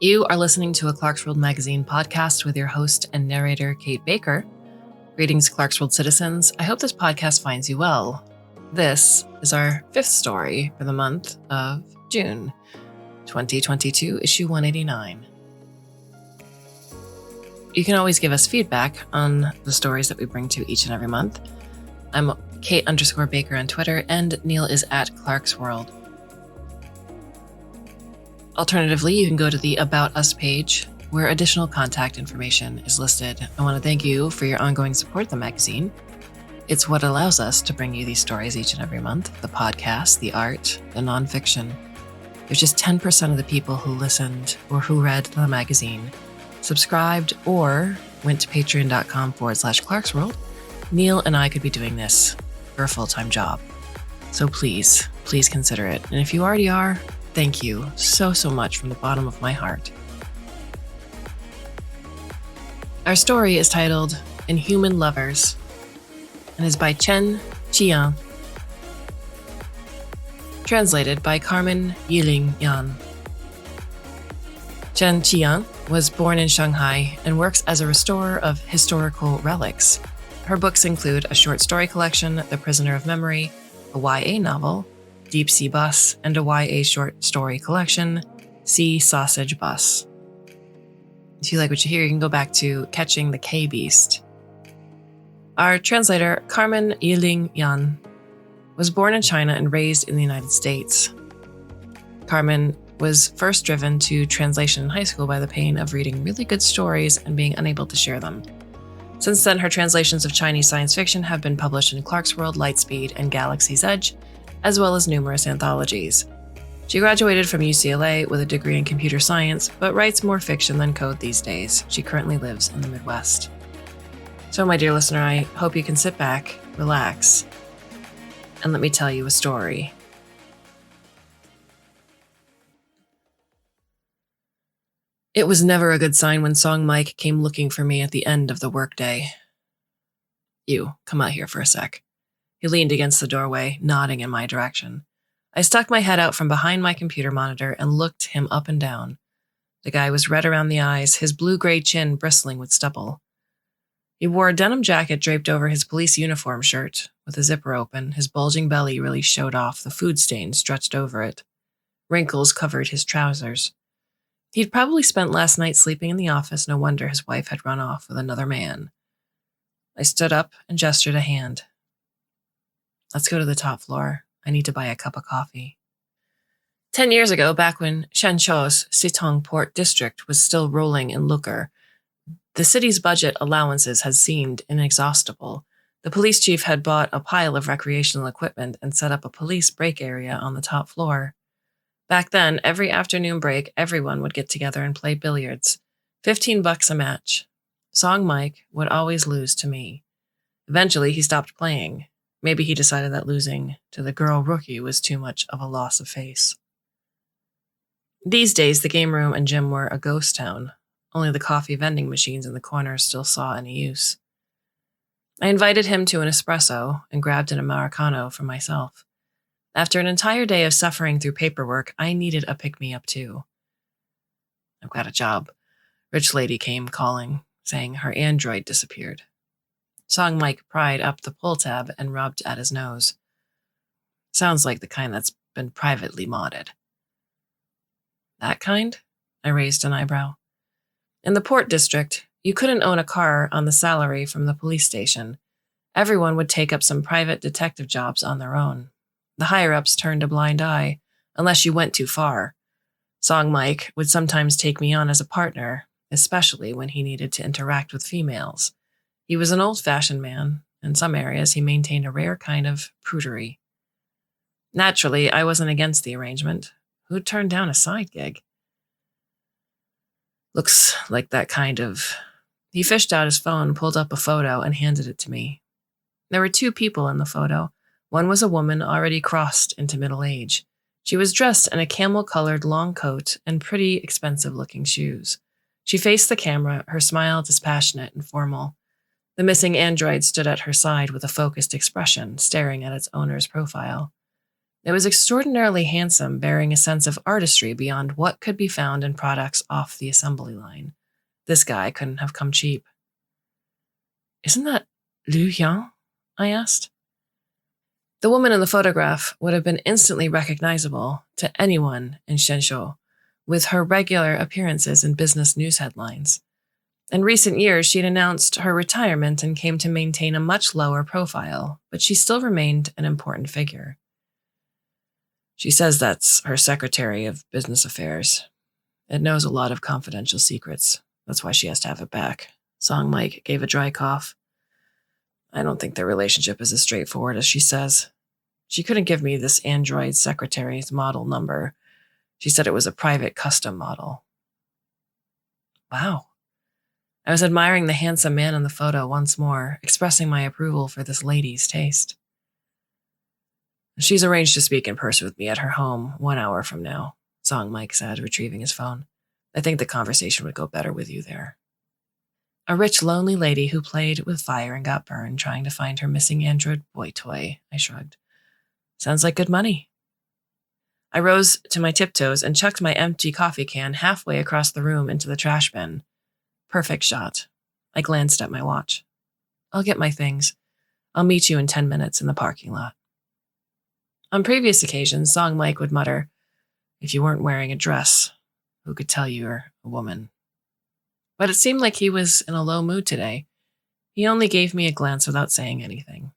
You are listening to a Clarkesworld Magazine podcast with your host and narrator, Kate Baker. Greetings, Clarkesworld citizens. I hope this podcast finds you well. This is our fifth story for the month of June, 2022, issue 189. You can always give us feedback on the stories that we bring to each and every month. I'm Kate_Baker on Twitter, and Neil is at Clarkesworld. Alternatively, you can go to the About Us page, where additional contact information is listed. I want to thank you for your ongoing support of the magazine. It's what allows us to bring you these stories each and every month, the podcast, the art, the nonfiction. There's just 10% of the people who listened or who read the magazine subscribed or went to patreon.com/Clarkesworld. Neil and I could be doing this for a full-time job. So please consider it. And if you already are, thank you so much from the bottom of my heart. Our story is titled Inhuman Lovers and is by Chen Qian. Translated by Carmen Yiling Yan. Chen Qian was born in Shanghai and works as a restorer of historical relics. Her books include a short story collection, The Prisoner of Memory, a YA novel, Deep Sea Bus, and a YA short story collection, Sea Sausage Bus. If you like what you hear, you can go back to Catching the K-Beast. Our translator, Carmen Yiling Yan, was born in China and raised in the United States. Carmen was first driven to translation in high school by the pain of reading really good stories and being unable to share them. Since then, her translations of Chinese science fiction have been published in Clarkesworld, Lightspeed, and Galaxy's Edge, as well as numerous anthologies. She graduated from UCLA with a degree in computer science, but writes more fiction than code these days. She currently lives in the Midwest. So, my dear listener, I hope you can sit back, relax, and let me tell you a story. It was never a good sign when Song Mike came looking for me at the end of the workday. You, come out here for a sec. He leaned against the doorway, nodding in my direction. I stuck my head out from behind my computer monitor and looked him up and down. The guy was red around the eyes, his blue-gray chin bristling with stubble. He wore a denim jacket draped over his police uniform shirt. With the zipper open, his bulging belly really showed off, the food stain stretched over it. Wrinkles covered his trousers. He'd probably spent last night sleeping in the office, no wonder his wife had run off with another man. I stood up and gestured a hand. Let's go to the top floor. I need to buy a cup of coffee. 10 years ago, back when Shenzhou's Sitong Port District was still rolling in lucre, the city's budget allowances had seemed inexhaustible. The police chief had bought a pile of recreational equipment and set up a police break area on the top floor. Back then, every afternoon break, everyone would get together and play billiards. $15 a match. Song Mike would always lose to me. Eventually, he stopped playing. Maybe he decided that losing to the girl rookie was too much of a loss of face. These days, the game room and gym were a ghost town. Only the coffee vending machines in the corner still saw any use. I invited him to an espresso and grabbed an Americano for myself. After an entire day of suffering through paperwork, I needed a pick-me-up too. I've got a job. Rich lady came calling, saying her Android disappeared. Song Mike pried up the pull tab and rubbed at his nose. Sounds like the kind that's been privately modded. That kind? I raised an eyebrow. In the Port District, you couldn't own a car on the salary from the police station. Everyone would take up some private detective jobs on their own. The higher-ups turned a blind eye, unless you went too far. Song Mike would sometimes take me on as a partner, especially when he needed to interact with females. He was an old-fashioned man. In some areas, he maintained a rare kind of prudery. Naturally, I wasn't against the arrangement. Who'd turn down a side gig? Looks like that kind of... He fished out his phone, pulled up a photo, and handed it to me. There were two people in the photo. One was a woman already crossed into middle age. She was dressed in a camel-colored long coat and pretty expensive-looking shoes. She faced the camera, her smile dispassionate and formal. The missing android stood at her side with a focused expression, staring at its owner's profile. It was extraordinarily handsome, bearing a sense of artistry beyond what could be found in products off the assembly line. This guy couldn't have come cheap. "Isn't that Liu Yan?" I asked. The woman in the photograph would have been instantly recognizable to anyone in Shenzhou, with her regular appearances in business news headlines. In recent years, she'd announced her retirement and came to maintain a much lower profile, but she still remained an important figure. "She says that's her Secretary of Business Affairs. It knows a lot of confidential secrets. That's why she has to have it back." Song Mike gave a dry cough. "I don't think their relationship is as straightforward as she says. She couldn't give me this Android secretary's model number. She said it was a private custom model." Wow. I was admiring the handsome man in the photo once more, expressing my approval for this lady's taste. "She's arranged to speak in person with me at her home 1 hour from now," Song Mike said, retrieving his phone. "I think the conversation would go better with you there." A rich, lonely lady who played with fire and got burned trying to find her missing Android boy toy, I shrugged. "Sounds like good money." I rose to my tiptoes and chucked my empty coffee can halfway across the room into the trash bin. Perfect shot. I glanced at my watch. "I'll get my things. I'll meet you in 10 minutes in the parking lot." On previous occasions, Song Mike would mutter, "If you weren't wearing a dress, who could tell you're a woman?" But it seemed like he was in a low mood today. He only gave me a glance without saying anything.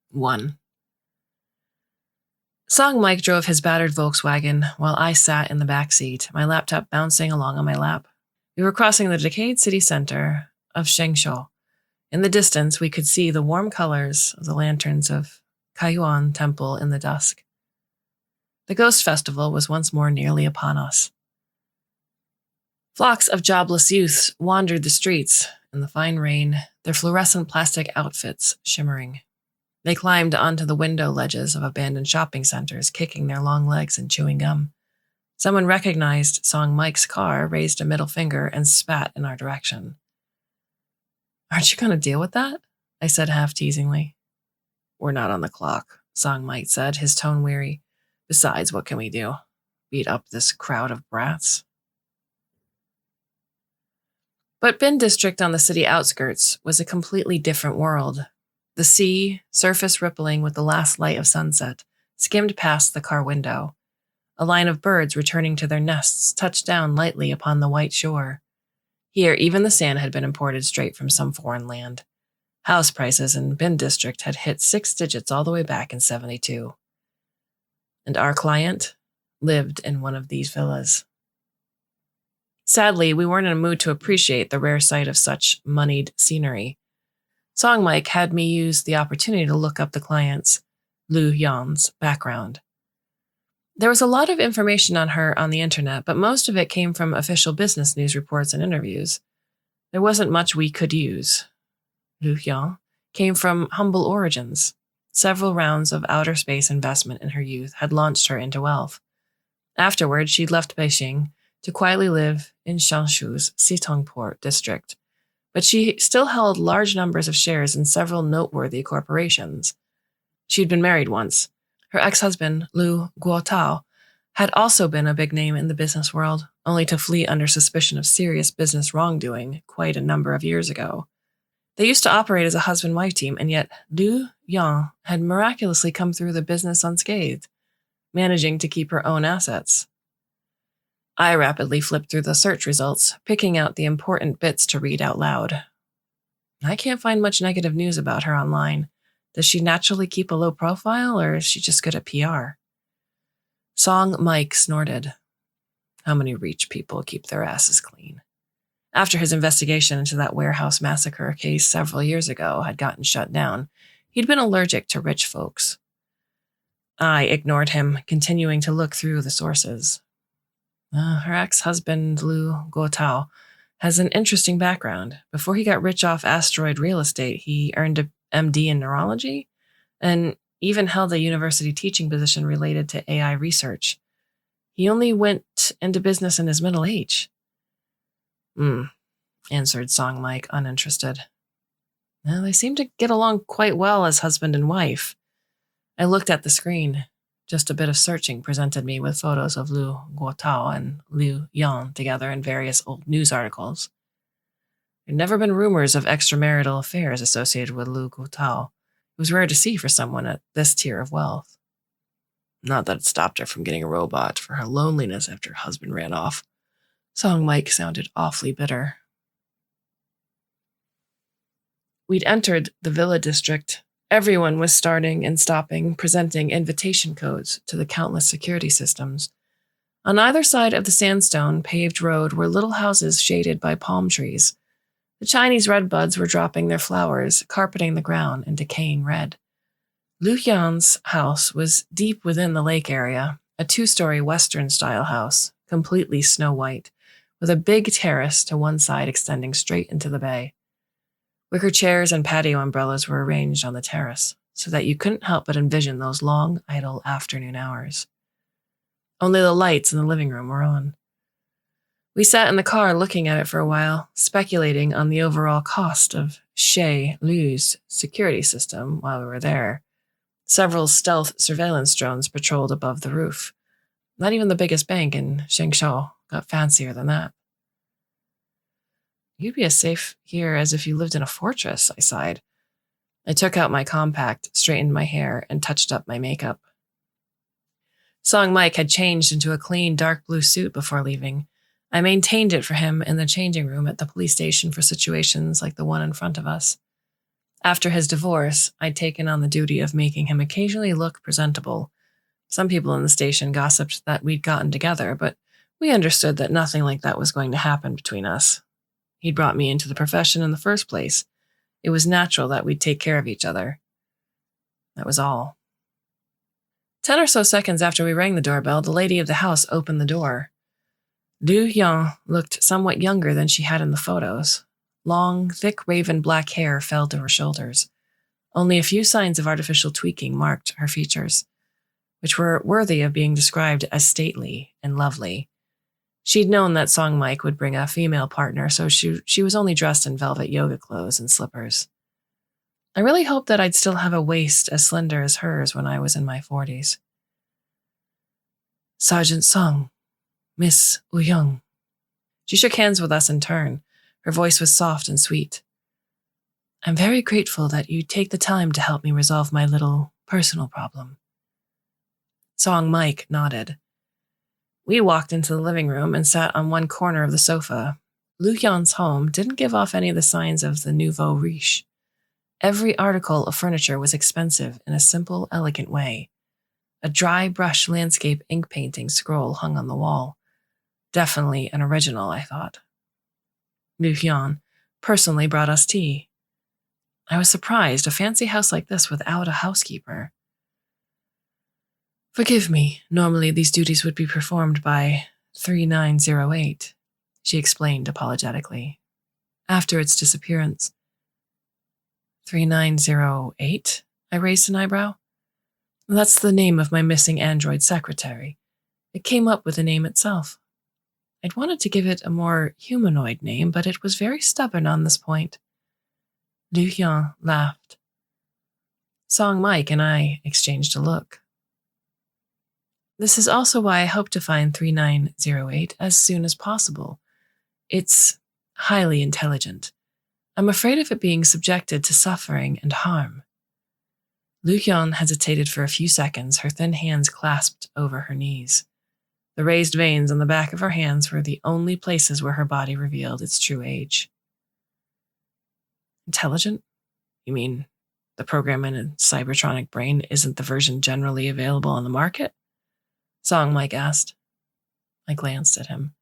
1. Song Mike drove his battered Volkswagen while I sat in the back seat, my laptop bouncing along on my lap. We were crossing the decayed city center of Shenzhou. In the distance, we could see the warm colors of the lanterns of Kaiyuan Temple in the dusk. The Ghost Festival was once more nearly upon us. Flocks of jobless youths wandered the streets in the fine rain, their fluorescent plastic outfits shimmering. They climbed onto the window ledges of abandoned shopping centers, kicking their long legs and chewing gum. Someone recognized Song Mike's car, raised a middle finger, and spat in our direction. "Aren't you going to deal with that?" I said half-teasingly. "We're not on the clock," Song Mike said, his tone weary. "Besides, what can we do? Beat up this crowd of brats?" But Bin District on the city outskirts was a completely different world. The sea, surface rippling with the last light of sunset, skimmed past the car window. A line of birds returning to their nests touched down lightly upon the white shore. Here, even the sand had been imported straight from some foreign land. House prices in Bin District had hit 6 digits all the way back in 72. And our client lived in one of these villas. Sadly, we weren't in a mood to appreciate the rare sight of such moneyed scenery. Song Mike had me use the opportunity to look up the client's, Liu Yan's, background. There was a lot of information on her on the internet, but most of it came from official business news reports and interviews. There wasn't much we could use. Liu Yan came from humble origins. Several rounds of outer space investment in her youth had launched her into wealth. Afterwards, she'd left Beijing to quietly live in Shanshu's Sitongport district, but she still held large numbers of shares in several noteworthy corporations. She'd been married once. Her ex-husband, Liu Guotao, had also been a big name in the business world, only to flee under suspicion of serious business wrongdoing quite a number of years ago. They used to operate as a husband-wife team, and yet Liu Yan had miraculously come through the business unscathed, managing to keep her own assets. I rapidly flipped through the search results, picking out the important bits to read out loud. I can't find much negative news about her online. Does she naturally keep a low profile, or is she just good at PR? Song Mike snorted. How many rich people keep their asses clean? After his investigation into that warehouse massacre case several years ago had gotten shut down, he'd been allergic to rich folks. I ignored him, continuing to look through the sources. Her ex-husband, Liu Guotao, has an interesting background. Before he got rich off asteroid real estate, he earned a MD in neurology and even held a university teaching position related to AI research. He only went into business in his middle age. Answered Song Mike, uninterested. Well, they seem to get along quite well as husband and wife. I looked at the screen. Just a bit of searching presented me with photos of Liu Guotao and Liu Yan together in various old news articles. There had never been rumors of extramarital affairs associated with Liu Guotao. It was rare to see for someone at this tier of wealth. Not that it stopped her from getting a robot for her loneliness after her husband ran off. Song Mike sounded awfully bitter. We'd entered the villa district. Everyone was starting and stopping, presenting invitation codes to the countless security systems. On either side of the sandstone paved road were little houses shaded by palm trees. The Chinese redbuds were dropping their flowers, carpeting the ground in decaying red. Liu Yan's house was deep within the lake area, a 2-story Western-style house, completely snow-white, with a big terrace to one side extending straight into the bay. Wicker chairs and patio umbrellas were arranged on the terrace, so that you couldn't help but envision those long, idle afternoon hours. Only the lights in the living room were on. We sat in the car looking at it for a while, speculating on the overall cost of Chez Liu's security system while we were there. Several stealth surveillance drones patrolled above the roof. Not even the biggest bank in Shengshou got fancier than that. You'd be as safe here as if you lived in a fortress, I sighed. I took out my compact, straightened my hair, and touched up my makeup. Song Mike had changed into a clean, dark blue suit before leaving. I maintained it for him in the changing room at the police station for situations like the one in front of us. After his divorce, I'd taken on the duty of making him occasionally look presentable. Some people in the station gossiped that we'd gotten together, but we understood that nothing like that was going to happen between us. He'd brought me into the profession in the first place. It was natural that we'd take care of each other. That was all. 10 or so seconds after we rang the doorbell, the lady of the house opened the door. Liu Yan looked somewhat younger than she had in the photos. Long, thick raven black hair fell to her shoulders. Only a few signs of artificial tweaking marked her features, which were worthy of being described as stately and lovely. She'd known that Song Mike would bring a female partner, so she was only dressed in velvet yoga clothes and slippers. I really hoped that I'd still have a waist as slender as hers when I was in my 40s. Sergeant Song, Miss Young. She shook hands with us in turn. Her voice was soft and sweet. I'm very grateful that you take the time to help me resolve my little personal problem. Song Mike nodded. We walked into the living room and sat on one corner of the sofa. Liu Yan's home didn't give off any of the signs of the nouveau riche. Every article of furniture was expensive in a simple, elegant way. A dry brush landscape ink painting scroll hung on the wall. Definitely an original, I thought. Liu Yan personally brought us tea. I was surprised, a fancy house like this without a housekeeper. Forgive me, normally these duties would be performed by 3908, she explained apologetically. After its disappearance. 3908? I raised an eyebrow. That's the name of my missing android secretary. It came up with the name itself. I'd wanted to give it a more humanoid name, but it was very stubborn on this point. Liu Yan laughed. Song Mike and I exchanged a look. This is also why I hope to find 3908 as soon as possible. It's highly intelligent. I'm afraid of it being subjected to suffering and harm. Liu Yan hesitated for a few seconds, her thin hands clasped over her knees. The raised veins on the back of her hands were the only places where her body revealed its true age. Intelligent? You mean the program in a cybertronic brain isn't the version generally available on the market? Song Mike asked. I glanced at him.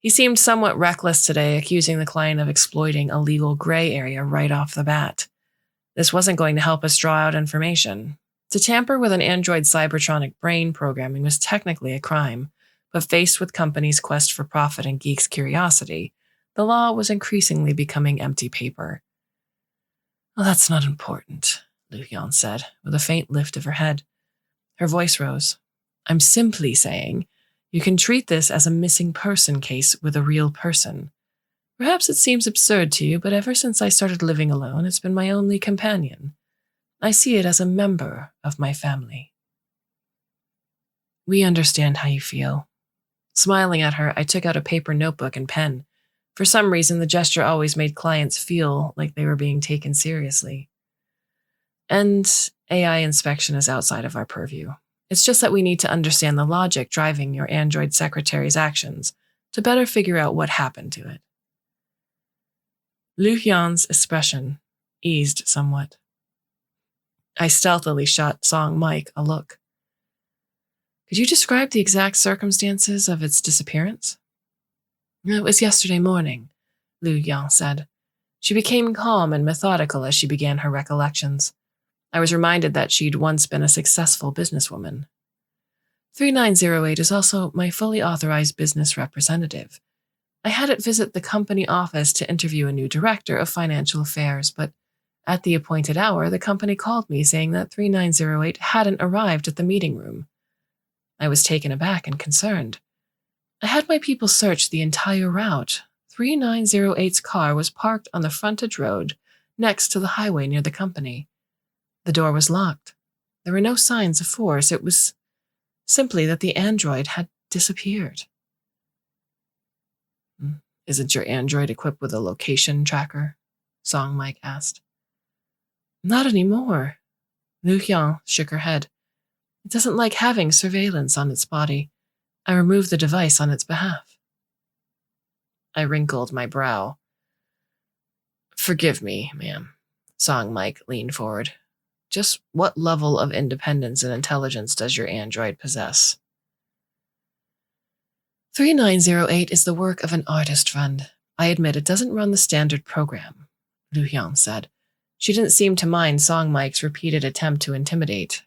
He seemed somewhat reckless today, accusing the client of exploiting a legal gray area right off the bat. This wasn't going to help us draw out information. To tamper with an android cybertronic brain programming was technically a crime, but faced with companies' quest for profit and geeks' curiosity, the law was increasingly becoming empty paper. Well, that's not important, Liu Yan said, with a faint lift of her head. Her voice rose. I'm simply saying, you can treat this as a missing person case with a real person. Perhaps it seems absurd to you, but ever since I started living alone, it's been my only companion. I see it as a member of my family. We understand how you feel. Smiling at her, I took out a paper notebook and pen. For some reason, the gesture always made clients feel like they were being taken seriously. And AI inspection is outside of our purview. It's just that we need to understand the logic driving your android secretary's actions to better figure out what happened to it. Lu Hyun's expression eased somewhat. I stealthily shot Song Mike a look. Could you describe the exact circumstances of its disappearance? It was yesterday morning, Lu Hyun said. She became calm and methodical as she began her recollections. I was reminded that she'd once been a successful businesswoman. 3908 is also my fully authorized business representative. I had it visit the company office to interview a new director of financial affairs, but at the appointed hour, the company called me saying that 3908 hadn't arrived at the meeting room. I was taken aback and concerned. I had my people search the entire route. 3908's car was parked on the frontage road next to the highway near the company. The door was locked. There were no signs of force. It was simply that the android had disappeared. Isn't your android equipped with a location tracker? Song Mike asked. Not anymore. Lu Hyun shook her head. It doesn't like having surveillance on its body. I removed the device on its behalf. I wrinkled my brow. Forgive me, ma'am. Song Mike leaned forward. Just what level of independence and intelligence does your android possess? 3908 is the work of an artist friend. I admit it doesn't run the standard program, Lu Hyun said. She didn't seem to mind Song Mike's repeated attempt to intimidate.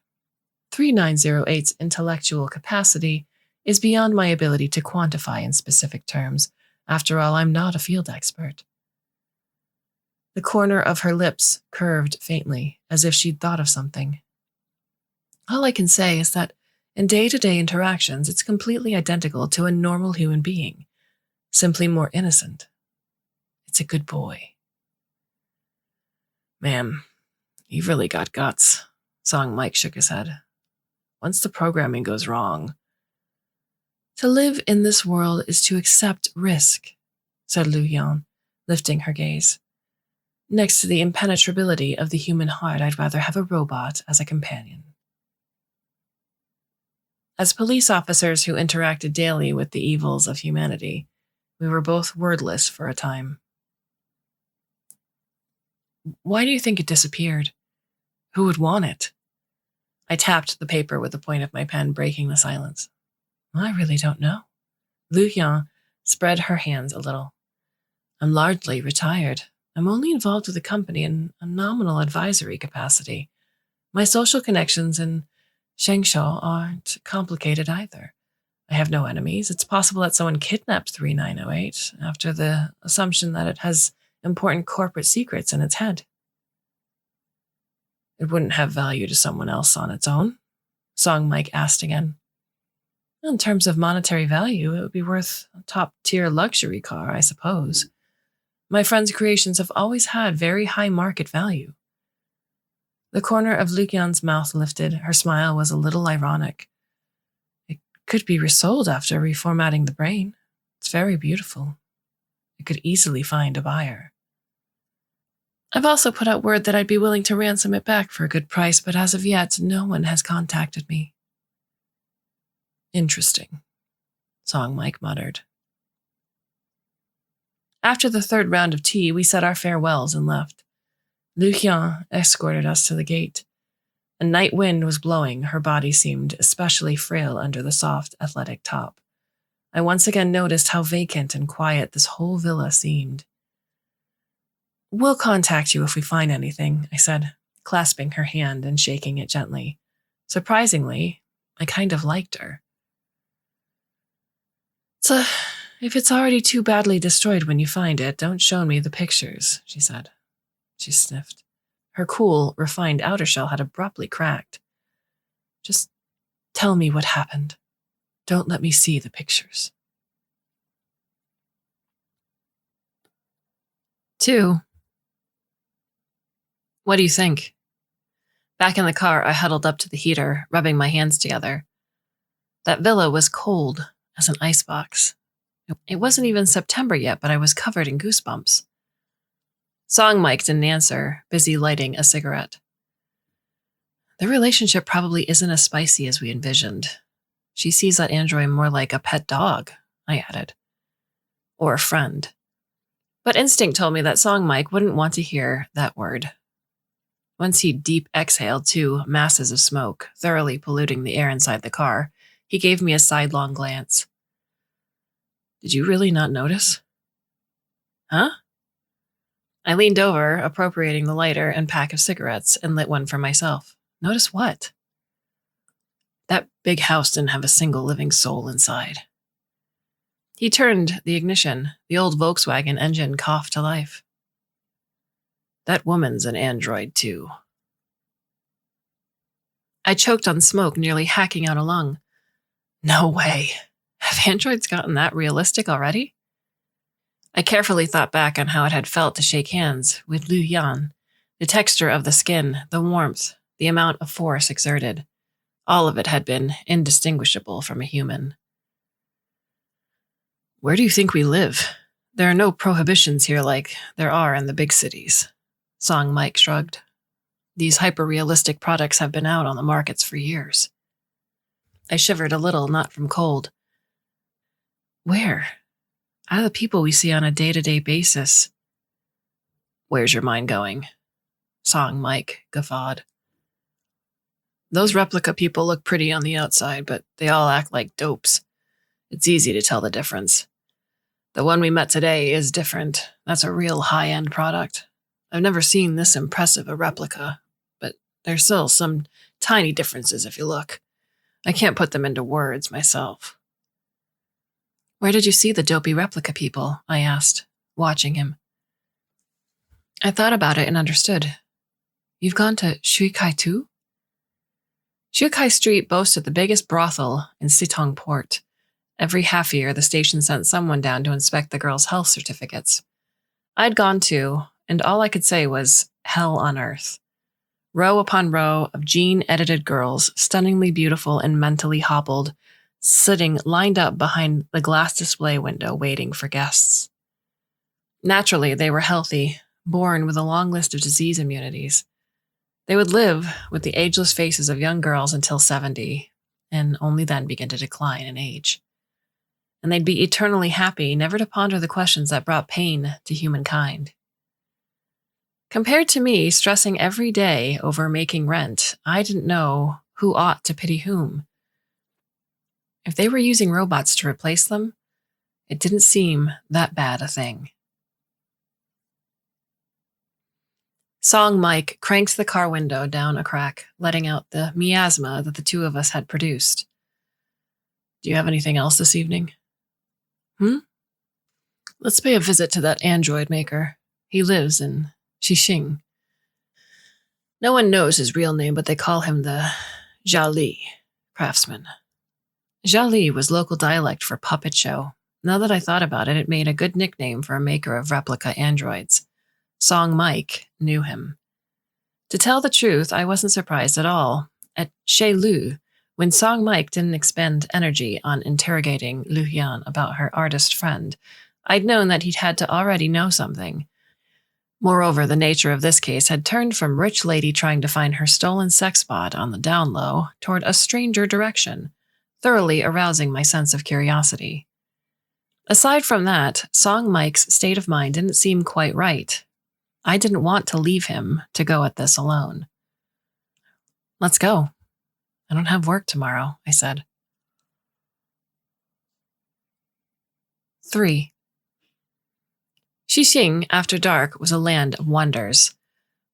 3908's intellectual capacity is beyond my ability to quantify in specific terms. After all, I'm not a field expert. The corner of her lips curved faintly, as if she'd thought of something. All I can say is that in day-to-day interactions, it's completely identical to a normal human being, simply more innocent. It's a good boy. Ma'am, you've really got guts. Song Mike shook his head. Once the programming goes wrong. To live in this world is to accept risk, said Lu Hyun, lifting her gaze. Next to the impenetrability of the human heart, I'd rather have a robot as a companion. As police officers who interacted daily with the evils of humanity, we were both wordless for a time. Why do you think it disappeared? Who would want it? I tapped the paper with the point of my pen, breaking the silence. I really don't know. Lu Hyun spread her hands a little. I'm largely retired. I'm only involved with the company in a nominal advisory capacity. My social connections in Shengsha aren't complicated either. I have no enemies. It's possible that someone kidnapped 3908 after the assumption that it has important corporate secrets in its head. It wouldn't have value to someone else on its own, Song Mike asked again. In terms of monetary value, it would be worth a top-tier luxury car, I suppose. My friend's creations have always had very high market value. The corner of Lu Hyun's mouth lifted. Her smile was a little ironic. It could be resold after reformatting the brain. It's very beautiful. It could easily find a buyer. I've also put out word that I'd be willing to ransom it back for a good price, but as of yet, no one has contacted me. Interesting, Song Mike muttered. After the third round of tea, we said our farewells and left. Lu Hyun escorted us to the gate. A night wind was blowing. Her body seemed especially frail under the soft, athletic top. I once again noticed how vacant and quiet this whole villa seemed. We'll contact you if we find anything, I said, clasping her hand and shaking it gently. Surprisingly, I kind of liked her. So, if it's already too badly destroyed when you find it, don't show me the pictures, she said. She sniffed. Her cool, refined outer shell had abruptly cracked. Just tell me what happened. Don't let me see the pictures. 2. What do you think? Back in the car, I huddled up to the heater, rubbing my hands together. That villa was cold as an icebox. It wasn't even September yet, but I was covered in goosebumps. Song Mike didn't answer, busy lighting a cigarette. The relationship probably isn't as spicy as we envisioned. She sees that android more like a pet dog, I added. Or a friend. But instinct told me that Song Mike wouldn't want to hear that word. Once he deep exhaled 2 masses of smoke, thoroughly polluting the air inside the car, he gave me a sidelong glance. Did you really not notice? Huh? I leaned over, appropriating the lighter and pack of cigarettes, and lit one for myself. Notice what? That big house didn't have a single living soul inside. He turned the ignition. The old Volkswagen engine coughed to life. That woman's an android, too. I choked on smoke, nearly hacking out a lung. No way. Have androids gotten that realistic already? I carefully thought back on how it had felt to shake hands with Lu Yan, the texture of the skin, the warmth, the amount of force exerted. All of it had been indistinguishable from a human. Where do you think we live? There are no prohibitions here like there are in the big cities. Song Mike shrugged. These hyper-realistic products have been out on the markets for years. I shivered a little, not from cold. Where? Out of the people we see on a day-to-day basis. Where's your mind going? Song Mike guffawed. Those replica people look pretty on the outside, but they all act like dopes. It's easy to tell the difference. The one we met today is different. That's a real high-end product. I've never seen this impressive a replica, but there's still some tiny differences if you look. I can't put them into words myself. Where did you see the dopey replica people? I asked, watching him. I thought about it and understood. You've gone to Shuikai too? Shuikai Street boasted the biggest brothel in Sitong Port. Every half year, the station sent someone down to inspect the girls' health certificates. I'd gone too, and all I could say was hell on earth. Row upon row of gene-edited girls, stunningly beautiful and mentally hobbled, sitting lined up behind the glass display window waiting for guests. Naturally, they were healthy, born with a long list of disease immunities. They would live with the ageless faces of young girls until 70, and only then begin to decline in age. And they'd be eternally happy, never to ponder the questions that brought pain to humankind. Compared to me, stressing every day over making rent, I didn't know who ought to pity whom. If they were using robots to replace them, it didn't seem that bad a thing. Song Mike cranked the car window down a crack, letting out the miasma that the 2 of us had produced. Do you have anything else this evening? Let's pay a visit to that android maker. He lives in Xixing. No one knows his real name, but they call him the Jiali craftsman. Jiali was local dialect for puppet show. Now that I thought about it, it made a good nickname for a maker of replica androids. Song Mike knew him. To tell the truth, I wasn't surprised at all. At Chez Lu, when Song Mike didn't expend energy on interrogating Lu Yan about her artist friend, I'd known that he'd had to already know something. Moreover, the nature of this case had turned from rich lady trying to find her stolen sex bot on the down low toward a stranger direction, thoroughly arousing my sense of curiosity. Aside from that, Song Mike's state of mind didn't seem quite right. I didn't want to leave him to go at this alone. Let's go. I don't have work tomorrow, I said. 3. Xixing, after dark, was a land of wonders.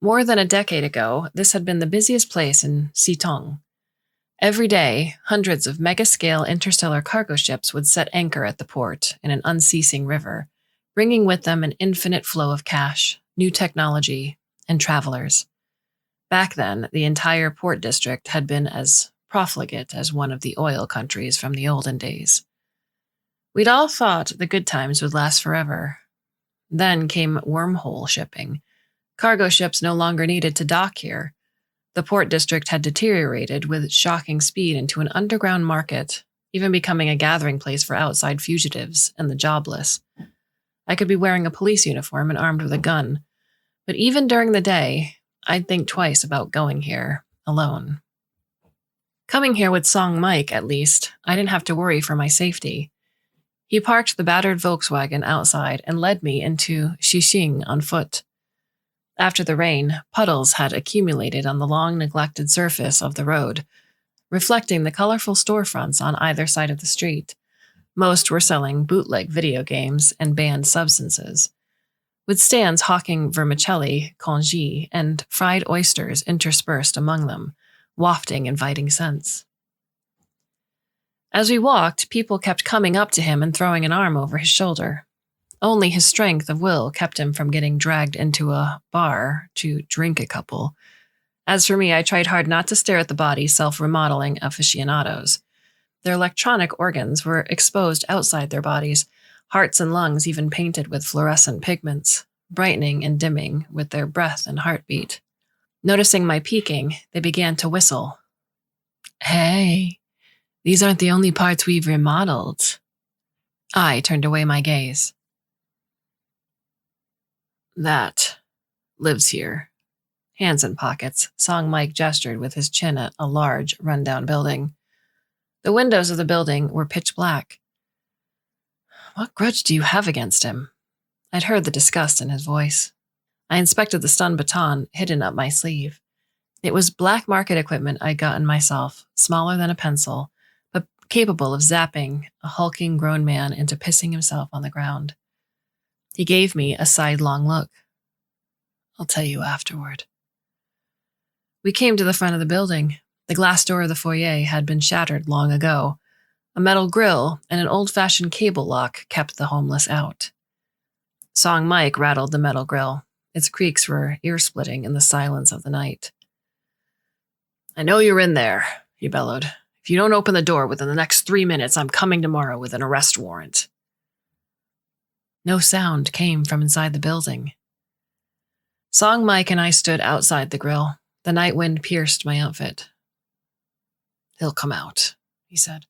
More than a decade ago, this had been the busiest place in Sitong. Every day, hundreds of mega-scale interstellar cargo ships would set anchor at the port in an unceasing river, bringing with them an infinite flow of cash, new technology, and travelers. Back then, the entire port district had been as profligate as one of the oil countries from the olden days. We'd all thought the good times would last forever. Then came wormhole shipping. Cargo ships no longer needed to dock here. The port district had deteriorated with shocking speed into an underground market, even becoming a gathering place for outside fugitives and the jobless. I could be wearing a police uniform and armed with a gun, but even during the day, I'd think twice about going here alone. Coming here with Song Mike, at least, I didn't have to worry for my safety. He parked the battered Volkswagen outside and led me into Xixing on foot. After the rain, puddles had accumulated on the long neglected surface of the road, reflecting the colorful storefronts on either side of the street. Most were selling bootleg video games and banned substances, with stands hawking vermicelli, congee, and fried oysters interspersed among them, wafting inviting scents. As we walked, people kept coming up to him and throwing an arm over his shoulder. Only his strength of will kept him from getting dragged into a bar to drink a couple. As for me, I tried hard not to stare at the body self-remodeling aficionados. Their electronic organs were exposed outside their bodies, hearts and lungs even painted with fluorescent pigments, brightening and dimming with their breath and heartbeat. Noticing my peeking, they began to whistle. Hey, these aren't the only parts we've remodeled. I turned away my gaze. That lives here. Hands in pockets, Song Mike gestured with his chin at a large, rundown building. The windows of the building were pitch black. What grudge do you have against him? I'd heard the disgust in his voice. I inspected the stun baton hidden up my sleeve. It was black market equipment I'd gotten myself, smaller than a pencil, but capable of zapping a hulking grown man into pissing himself on the ground. He gave me a sidelong look. I'll tell you afterward. We came to the front of the building. The glass door of the foyer had been shattered long ago. A metal grill and an old-fashioned cable lock kept the homeless out. Song Mike rattled the metal grill. Its creaks were ear-splitting in the silence of the night. I know you're in there, he bellowed. If you don't open the door within the next 3 minutes, I'm coming tomorrow with an arrest warrant. No sound came from inside the building. Song Mike and I stood outside the grill. The night wind pierced my outfit. He'll come out, he said.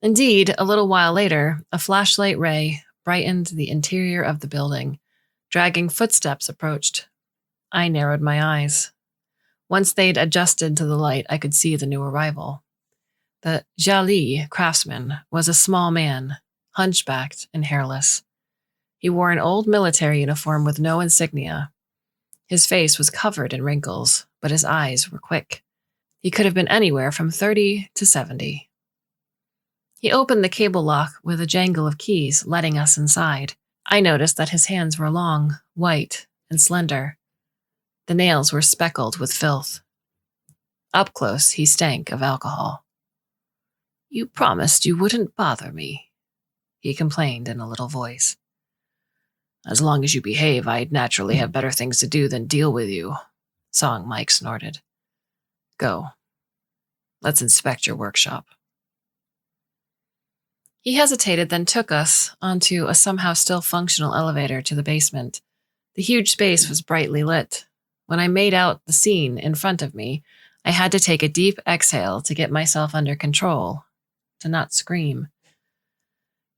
Indeed, a little while later, a flashlight ray brightened the interior of the building. Dragging footsteps approached. I narrowed my eyes. Once they'd adjusted to the light, I could see the new arrival. The Jiali craftsman was a small man, hunchbacked and hairless. He wore an old military uniform with no insignia. His face was covered in wrinkles, but his eyes were quick. He could have been anywhere from 30 to 70. He opened the cable lock with a jangle of keys, letting us inside. I noticed that his hands were long, white, and slender. The nails were speckled with filth. Up close, he stank of alcohol. You promised you wouldn't bother me, he complained in a little voice. As long as you behave, I'd naturally have better things to do than deal with you, Song Mike snorted. Go. Let's inspect your workshop. He hesitated, then took us onto a somehow still functional elevator to the basement. The huge space was brightly lit. When I made out the scene in front of me, I had to take a deep exhale to get myself under control, to not scream.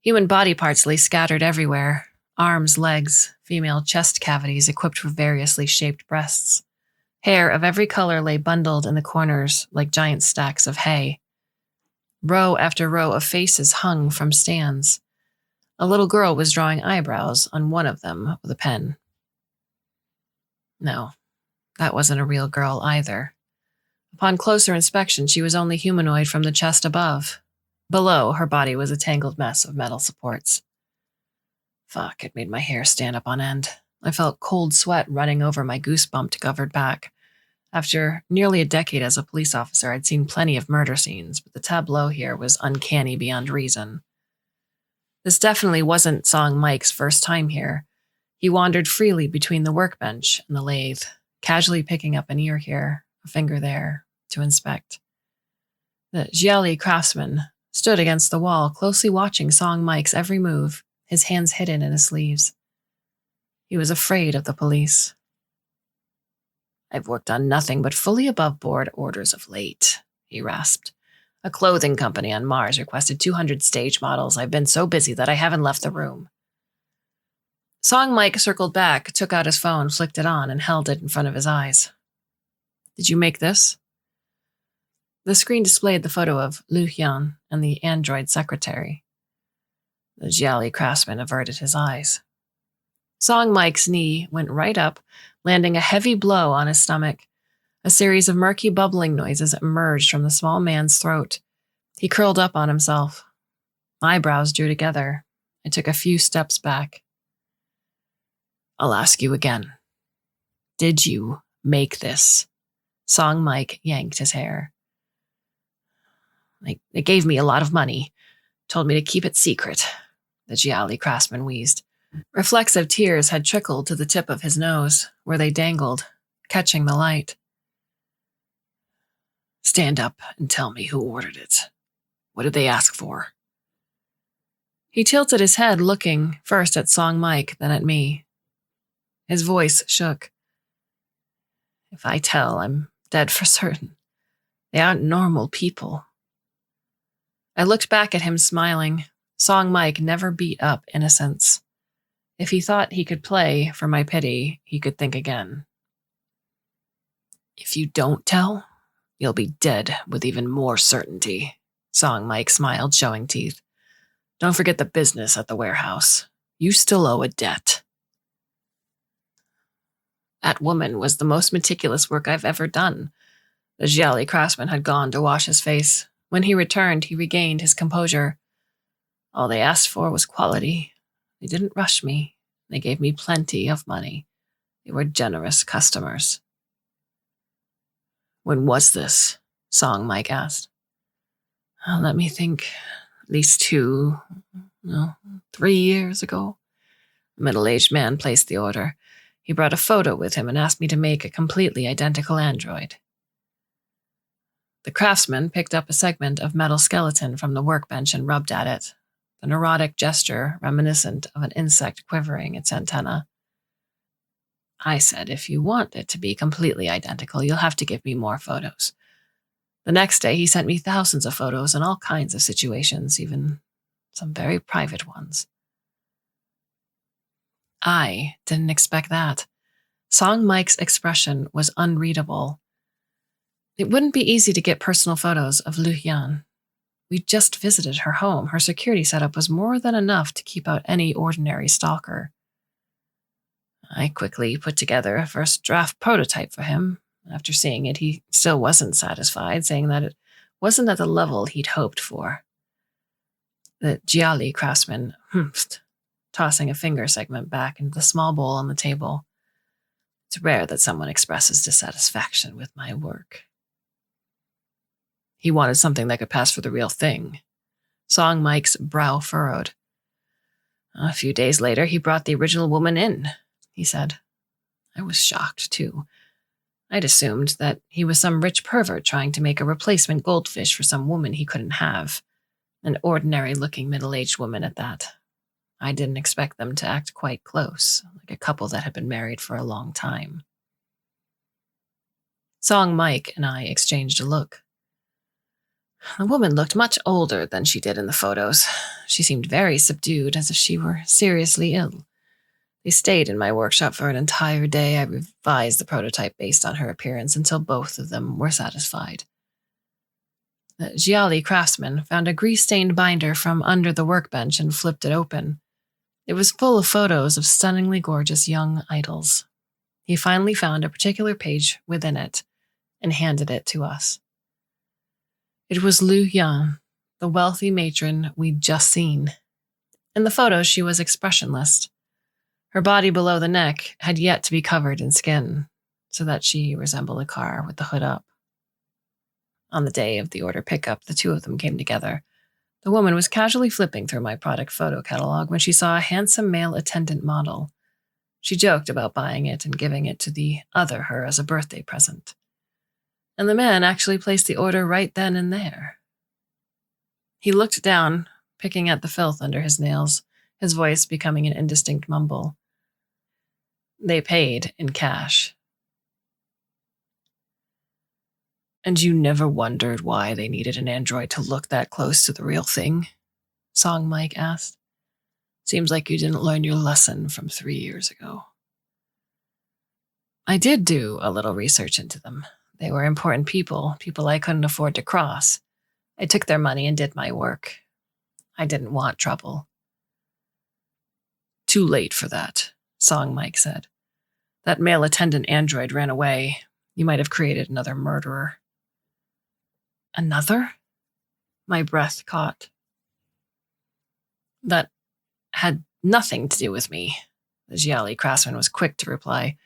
Human body parts lay scattered everywhere. Arms, legs, female chest cavities equipped with variously shaped breasts. Hair of every color lay bundled in the corners like giant stacks of hay. Row after row of faces hung from stands. A little girl was drawing eyebrows on one of them with a pen. No, that wasn't a real girl either. Upon closer inspection, she was only humanoid from the chest above. Below, her body was a tangled mess of metal supports. Fuck, it made my hair stand up on end. I felt cold sweat running over my goosebump-covered back. After nearly a decade as a police officer, I'd seen plenty of murder scenes, but the tableau here was uncanny beyond reason. This definitely wasn't Song Mike's first time here. He wandered freely between the workbench and the lathe, casually picking up an ear here, a finger there, to inspect. The Jiali craftsman stood against the wall, closely watching Song Mike's every move, his hands hidden in his sleeves. He was afraid of the police. "I've worked on nothing but fully above-board orders of late," he rasped. "A clothing company on Mars requested 200 stage models. I've been so busy that I haven't left the room." Song Mike circled back, took out his phone, flicked it on, and held it in front of his eyes. "Did you make this?" The screen displayed the photo of Lu Qian and the android secretary. The jolly craftsman averted his eyes. Song Mike's knee went right up, landing a heavy blow on his stomach. A series of murky bubbling noises emerged from the small man's throat. He curled up on himself. My brows drew together. I took a few steps back. "I'll ask you again. Did you make this?" Song Mike yanked his hair. They gave me a lot of money. Told me to keep it secret," the jolly craftsman wheezed. Reflexive tears had trickled to the tip of his nose, where they dangled, catching the light. "Stand up and tell me who ordered it. What did they ask for?" He tilted his head, looking first at Song Mike, then at me. His voice shook. "If I tell, I'm dead for certain. They aren't normal people." I looked back at him, smiling. Song Mike never beat up innocence. If he thought he could play for my pity, he could think again. "If you don't tell, you'll be dead with even more certainty," Song Mike smiled, showing teeth. "Don't forget the business at the warehouse. You still owe a debt." "That woman was the most meticulous work I've ever done." The jolly craftsman had gone to wash his face. When he returned, he regained his composure. "All they asked for was quality. They didn't rush me. They gave me plenty of money. They were generous customers." "When was this?" Song Mike asked. "Let me think. At least 3 years ago." A middle-aged man placed the order. He brought a photo with him and asked me to make a completely identical android. The craftsman picked up a segment of metal skeleton from the workbench and rubbed at it, the neurotic gesture reminiscent of an insect quivering its antenna. I said, "If you want it to be completely identical, you'll have to give me more photos." The next day, he sent me thousands of photos in all kinds of situations, even some very private ones. I didn't expect that. Song Mike's expression was unreadable. It wouldn't be easy to get personal photos of Lu Yan. We just visited her home. Her security setup was more than enough to keep out any ordinary stalker. I quickly put together a first draft prototype for him. After seeing it, he still wasn't satisfied, saying that it wasn't at the level he'd hoped for. The jolly craftsman humphed, tossing a finger segment back into the small bowl on the table. It's rare that someone expresses dissatisfaction with my work. He wanted something that could pass for the real thing. Song Mike's brow furrowed. A few days later, he brought the original woman in, he said. I was shocked, too. I'd assumed that he was some rich pervert trying to make a replacement goldfish for some woman he couldn't have. An ordinary-looking middle-aged woman at that. I didn't expect them to act quite close, like a couple that had been married for a long time. Song Mike and I exchanged a look. The woman looked much older than she did in the photos. She seemed very subdued, as if she were seriously ill. They stayed in my workshop for an entire day. I revised the prototype based on her appearance until both of them were satisfied. The jolly craftsman found a grease-stained binder from under the workbench and flipped it open. It was full of photos of stunningly gorgeous young idols. He finally found a particular page within it and handed it to us. It was Lu Yan, the wealthy matron we'd just seen. In the photos, she was expressionless. Her body below the neck had yet to be covered in skin, so that she resembled a car with the hood up. On the day of the order pickup, the two of them came together. The woman was casually flipping through my product photo catalog when she saw a handsome male attendant model. She joked about buying it and giving it to the other her as a birthday present. And the man actually placed the order right then and there. He looked down, picking at the filth under his nails, his voice becoming an indistinct mumble. They paid in cash. And you never wondered why they needed an android to look that close to the real thing? Song Mike asked. Seems like you didn't learn your lesson from 3 years ago. I did do a little research into them. They were important people I couldn't afford to cross. I took their money and did my work. I didn't want trouble. Too late for that, Song Mike said. That male attendant android ran away. You might have created another murderer. Another? My breath caught. That had nothing to do with me, the Jiali craftsman was quick to reply.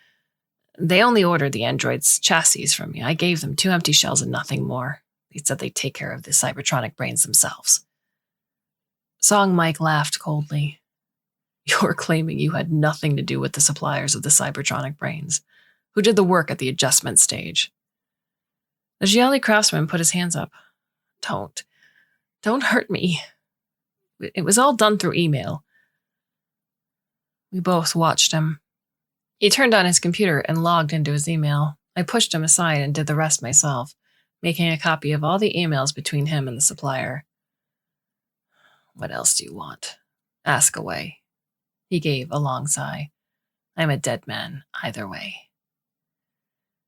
They only ordered the android's chassis from me. I gave them 2 empty shells and nothing more. They said they'd take care of the cybertronic brains themselves. Song Mike laughed coldly. You're claiming you had nothing to do with the suppliers of the cybertronic brains. Who did the work at the adjustment stage? The Jiali craftsman put his hands up. Don't hurt me. It was all done through email. We both watched him. He turned on his computer and logged into his email. I pushed him aside and did the rest myself, making a copy of all the emails between him and the supplier. What else do you want? Ask away. He gave a long sigh. I'm a dead man, either way.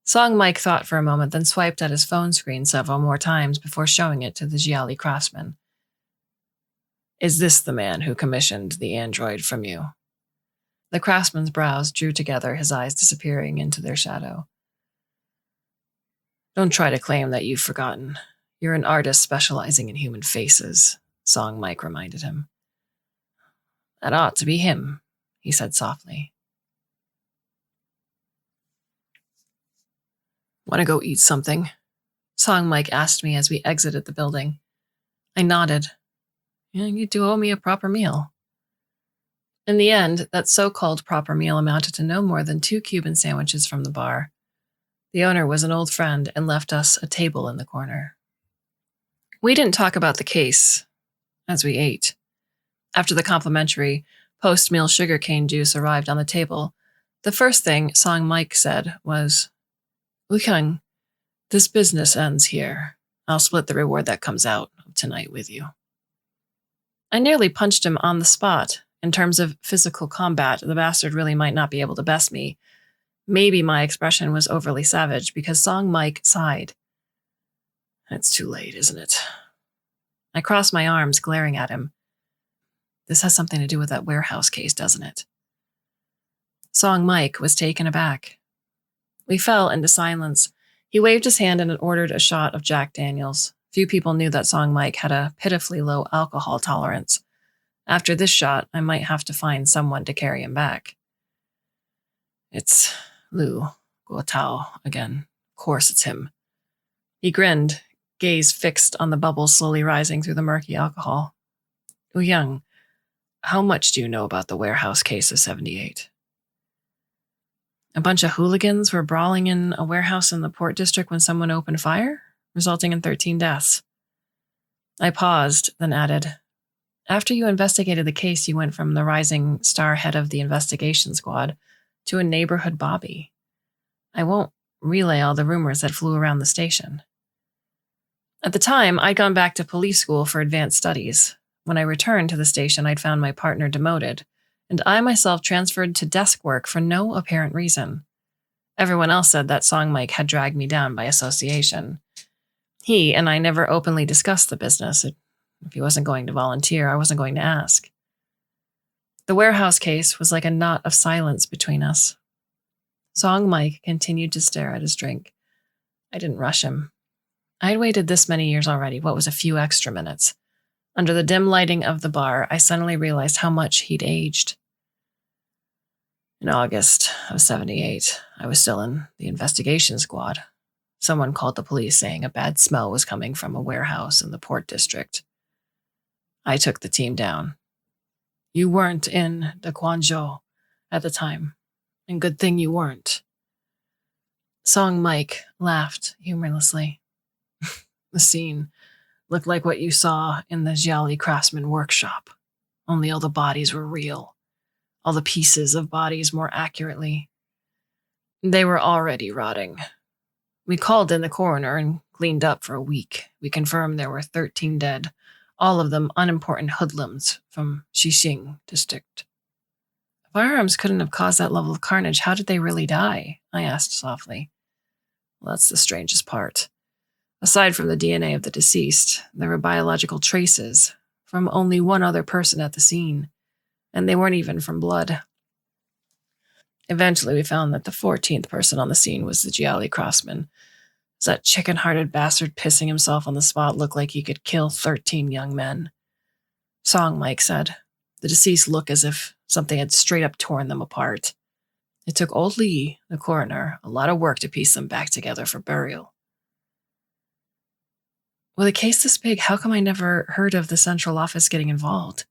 Song Mike thought for a moment, then swiped at his phone screen several more times before showing it to the Jiali craftsman. Is this the man who commissioned the android from you? The craftsman's brows drew together, his eyes disappearing into their shadow. Don't try to claim that you've forgotten. You're an artist specializing in human faces, Song Mike reminded him. That ought to be him, he said softly. Want to go eat something? Song Mike asked me as we exited the building. I nodded. You do owe me a proper meal. In the end, that so-called proper meal amounted to no more than 2 Cuban sandwiches from the bar. The owner was an old friend and left us a table in the corner. We didn't talk about the case as we ate. After the complimentary post-meal sugarcane juice arrived on the table, the first thing Song Mike said was, Wukong, this business ends here. I'll split the reward that comes out of tonight with you. I nearly punched him on the spot. In terms of physical combat, the bastard really might not be able to best me. Maybe my expression was overly savage because Song Mike sighed. It's too late, isn't it? I crossed my arms, glaring at him. This has something to do with that warehouse case, doesn't it? Song Mike was taken aback. We fell into silence. He waved his hand and ordered a shot of Jack Daniels. Few people knew that Song Mike had a pitifully low alcohol tolerance. After this shot, I might have to find someone to carry him back. It's Lu Guotao again. Of course it's him. He grinned, gaze fixed on the bubbles slowly rising through the murky alcohol. Young, how much do you know about the warehouse case of 78? A bunch of hooligans were brawling in a warehouse in the Port District when someone opened fire, resulting in 13 deaths. I paused, then added, After you investigated the case, you went from the rising star head of the investigation squad to a neighborhood bobby. I won't relay all the rumors that flew around the station. At the time, I'd gone back to police school for advanced studies. When I returned to the station, I'd found my partner demoted, and I myself transferred to desk work for no apparent reason. Everyone else said that Song Mike had dragged me down by association. He and I never openly discussed the business. If he wasn't going to volunteer, I wasn't going to ask. The warehouse case was like a knot of silence between us. Song Mike continued to stare at his drink. I didn't rush him. I had waited this many years already. What was a few extra minutes? Under the dim lighting of the bar, I suddenly realized how much he'd aged. In August of 78, I was still in the investigation squad. Someone called the police saying a bad smell was coming from a warehouse in the Port District. I took the team down. You weren't in the Guangzhou at the time, and good thing you weren't. Song Mike laughed humorlessly. The scene looked like what you saw in the Jiali craftsman workshop, only all the bodies were real. All the pieces of bodies more accurately. They were already rotting. We called in the coroner and cleaned up for a week. We confirmed there were 13 dead, all of them unimportant hoodlums from Xixing district. Firearms couldn't have caused that level of carnage. How did they really die? I asked softly. Well, that's the strangest part. Aside from the DNA of the deceased, there were biological traces from only one other person at the scene, and they weren't even from blood. Eventually, we found that the 14th person on the scene was the Jiali craftsman. Does that chicken-hearted bastard pissing himself on the spot look like he could kill 13 young men? Song Mike said. The deceased looked as if something had straight up torn them apart. It took old Li, the coroner, a lot of work to piece them back together for burial. With a case this big, how come I never heard of the central office getting involved?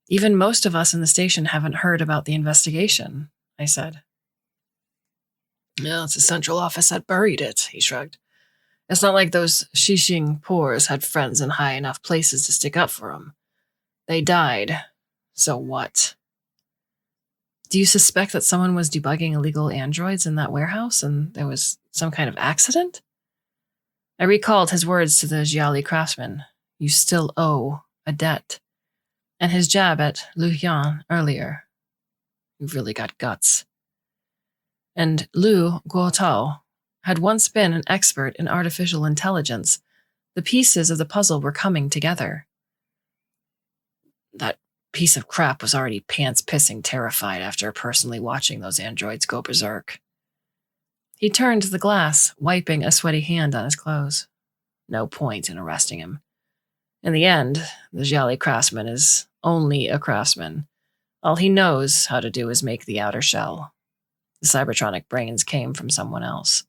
Even most of us in the station haven't heard about the investigation, I said. No, it's the central office that buried it, he shrugged. It's not like those Xixing poors had friends in high enough places to stick up for them. They died. So what? Do you suspect that someone was debugging illegal androids in that warehouse and there was some kind of accident? I recalled his words to the Jiali craftsman. You still owe a debt. And his jab at Lu Yan earlier. You've really got guts. And Lu Guotao had once been an expert in artificial intelligence. The pieces of the puzzle were coming together. That piece of crap was already pants-pissing terrified after personally watching those androids go berserk. He turned to the glass, wiping a sweaty hand on his clothes. No point in arresting him. In the end, the Jiali craftsman is only a craftsman. All he knows how to do is make the outer shell. The cybertronic brains came from someone else.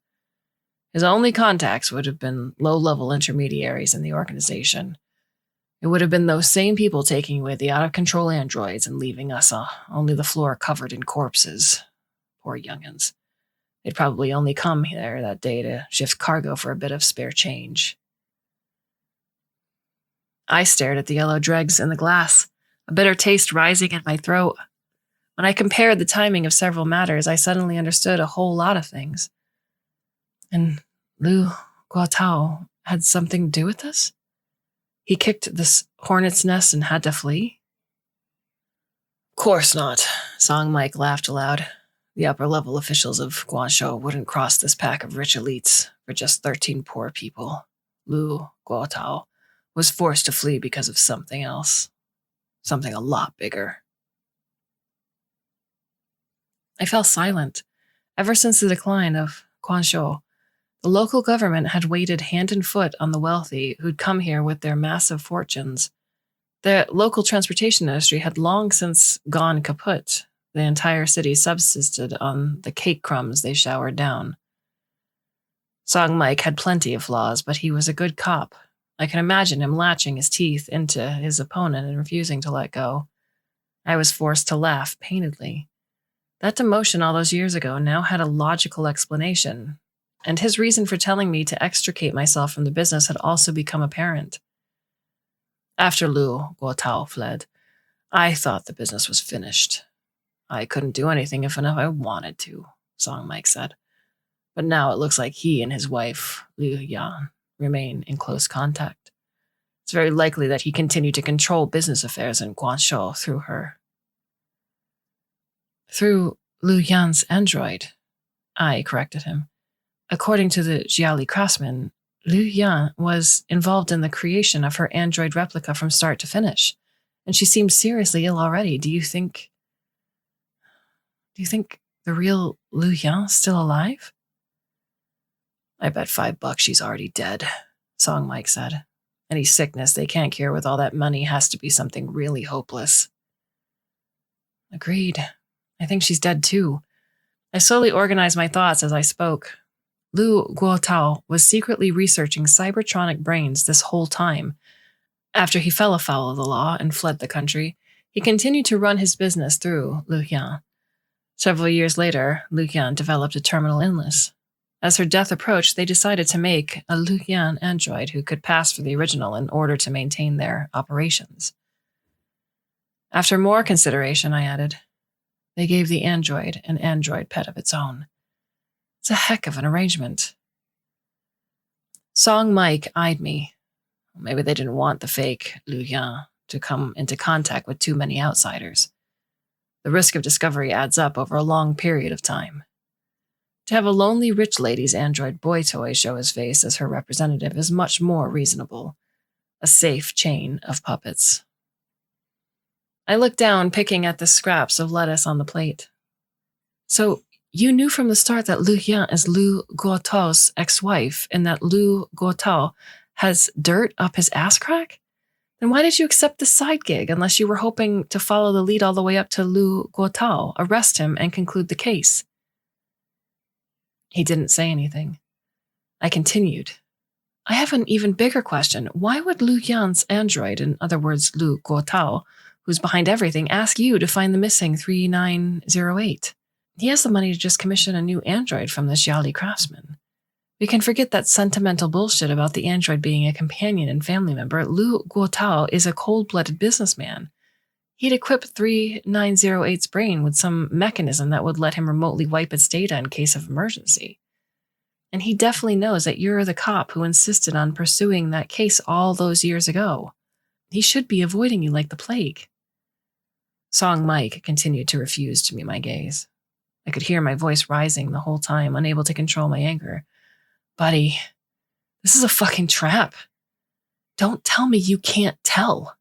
His only contacts would have been low-level intermediaries in the organization. It would have been those same people taking away the out-of-control androids and leaving us only the floor covered in corpses. Poor young'uns. They'd probably only come there that day to shift cargo for a bit of spare change. I stared at the yellow dregs in the glass, a bitter taste rising in my throat. When I compared the timing of several matters, I suddenly understood a whole lot of things. And Lu Guotao had something to do with this? He kicked this hornet's nest and had to flee? Of course not, Song Mike laughed aloud. The upper-level officials of Guangzhou wouldn't cross this pack of rich elites for just 13 poor people. Lu Guotao was forced to flee because of something else. Something a lot bigger. I fell silent. Ever since the decline of Guangzhou, the local government had waited hand and foot on the wealthy who'd come here with their massive fortunes. The local transportation industry had long since gone kaput. The entire city subsisted on the cake crumbs they showered down. Song Mike had plenty of flaws, but he was a good cop. I can imagine him latching his teeth into his opponent and refusing to let go. I was forced to laugh painedly. That demotion all those years ago now had a logical explanation, and his reason for telling me to extricate myself from the business had also become apparent. After Lu Guotao fled, I thought the business was finished. I couldn't do anything if I wanted to, Song Mike said. But now it looks like he and his wife, Liu Yan, remain in close contact. It's very likely that he continued to control business affairs in Guangzhou through her. Through Liu Yan's android, I corrected him. According to the Jiali craftsman, Liu Yan was involved in the creation of her android replica from start to finish, and she seems seriously ill already. Do you think the real Liu Yan's still alive? I bet $5 she's already dead, Song Mike said. Any sickness they can't cure with all that money has to be something really hopeless. Agreed. I think she's dead too. I slowly organized my thoughts as I spoke. Lu Guotao was secretly researching cybertronic brains this whole time. After he fell afoul of the law and fled the country, he continued to run his business through Liu Yan. Several years later, Liu Yan developed a terminal illness. As her death approached, they decided to make a Liu Yan android who could pass for the original in order to maintain their operations. After more consideration, I added, they gave the android an android pet of its own. It's a heck of an arrangement. Song Mike eyed me. Maybe they didn't want the fake Lu Yan to come into contact with too many outsiders. The risk of discovery adds up over a long period of time. To have a lonely rich lady's android boy toy show his face as her representative is much more reasonable. A safe chain of puppets. I looked down, picking at the scraps of lettuce on the plate. So, you knew from the start that Lu Yan is Lu Guotao's ex-wife and that Lu Guotao has dirt up his ass crack? Then why did you accept this side gig unless you were hoping to follow the lead all the way up to Lu Guotao, arrest him, and conclude the case? He didn't say anything. I continued. I have an even bigger question. Why would Lu Yan's android, in other words, Lu Guotao, who's behind everything, ask you to find the missing 3908? He has the money to just commission a new android from this Yali craftsman. We can forget that sentimental bullshit about the android being a companion and family member. Lu Guotao is a cold-blooded businessman. He'd equip 3908's brain with some mechanism that would let him remotely wipe its data in case of emergency. And he definitely knows that you're the cop who insisted on pursuing that case all those years ago. He should be avoiding you like the plague. Song Mike continued to refuse to meet my gaze. I could hear my voice rising the whole time, unable to control my anger. Buddy, this is a fucking trap. Don't tell me you can't tell.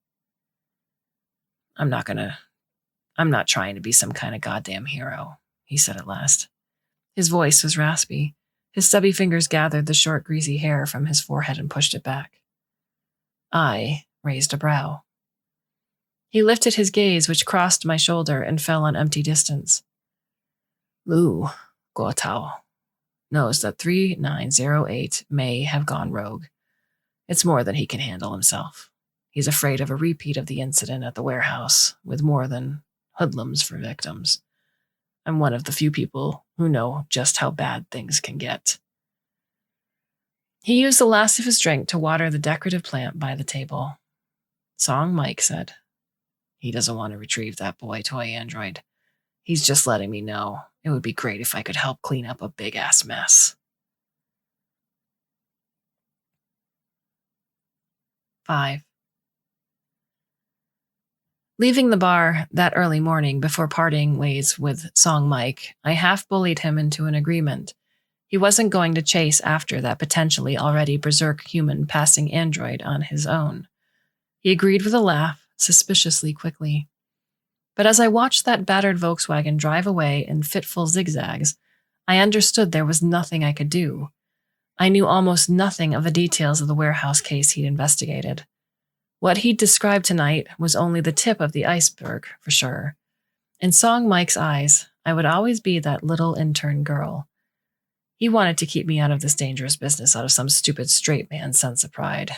I'm not trying to be some kind of goddamn hero, he said at last. His voice was raspy. His stubby fingers gathered the short, greasy hair from his forehead and pushed it back. I raised a brow. He lifted his gaze, which crossed my shoulder and fell on empty distance. Lu Guotao knows that 3908 may have gone rogue. It's more than he can handle himself. He's afraid of a repeat of the incident at the warehouse, with more than hoodlums for victims. I'm one of the few people who know just how bad things can get. He used the last of his drink to water the decorative plant by the table. Song Mike said, he doesn't want to retrieve that boy toy android. He's just letting me know. It would be great if I could help clean up a big-ass mess. 5. Leaving the bar that early morning before parting ways with Song Mike, I half-bullied him into an agreement. He wasn't going to chase after that potentially already berserk human passing android on his own. He agreed with a laugh, suspiciously quickly. But as I watched that battered Volkswagen drive away in fitful zigzags, I understood there was nothing I could do. I knew almost nothing of the details of the warehouse case he'd investigated. What he'd described tonight was only the tip of the iceberg, for sure. In Song Mike's eyes, I would always be that little intern girl. He wanted to keep me out of this dangerous business out of some stupid straight man sense of pride.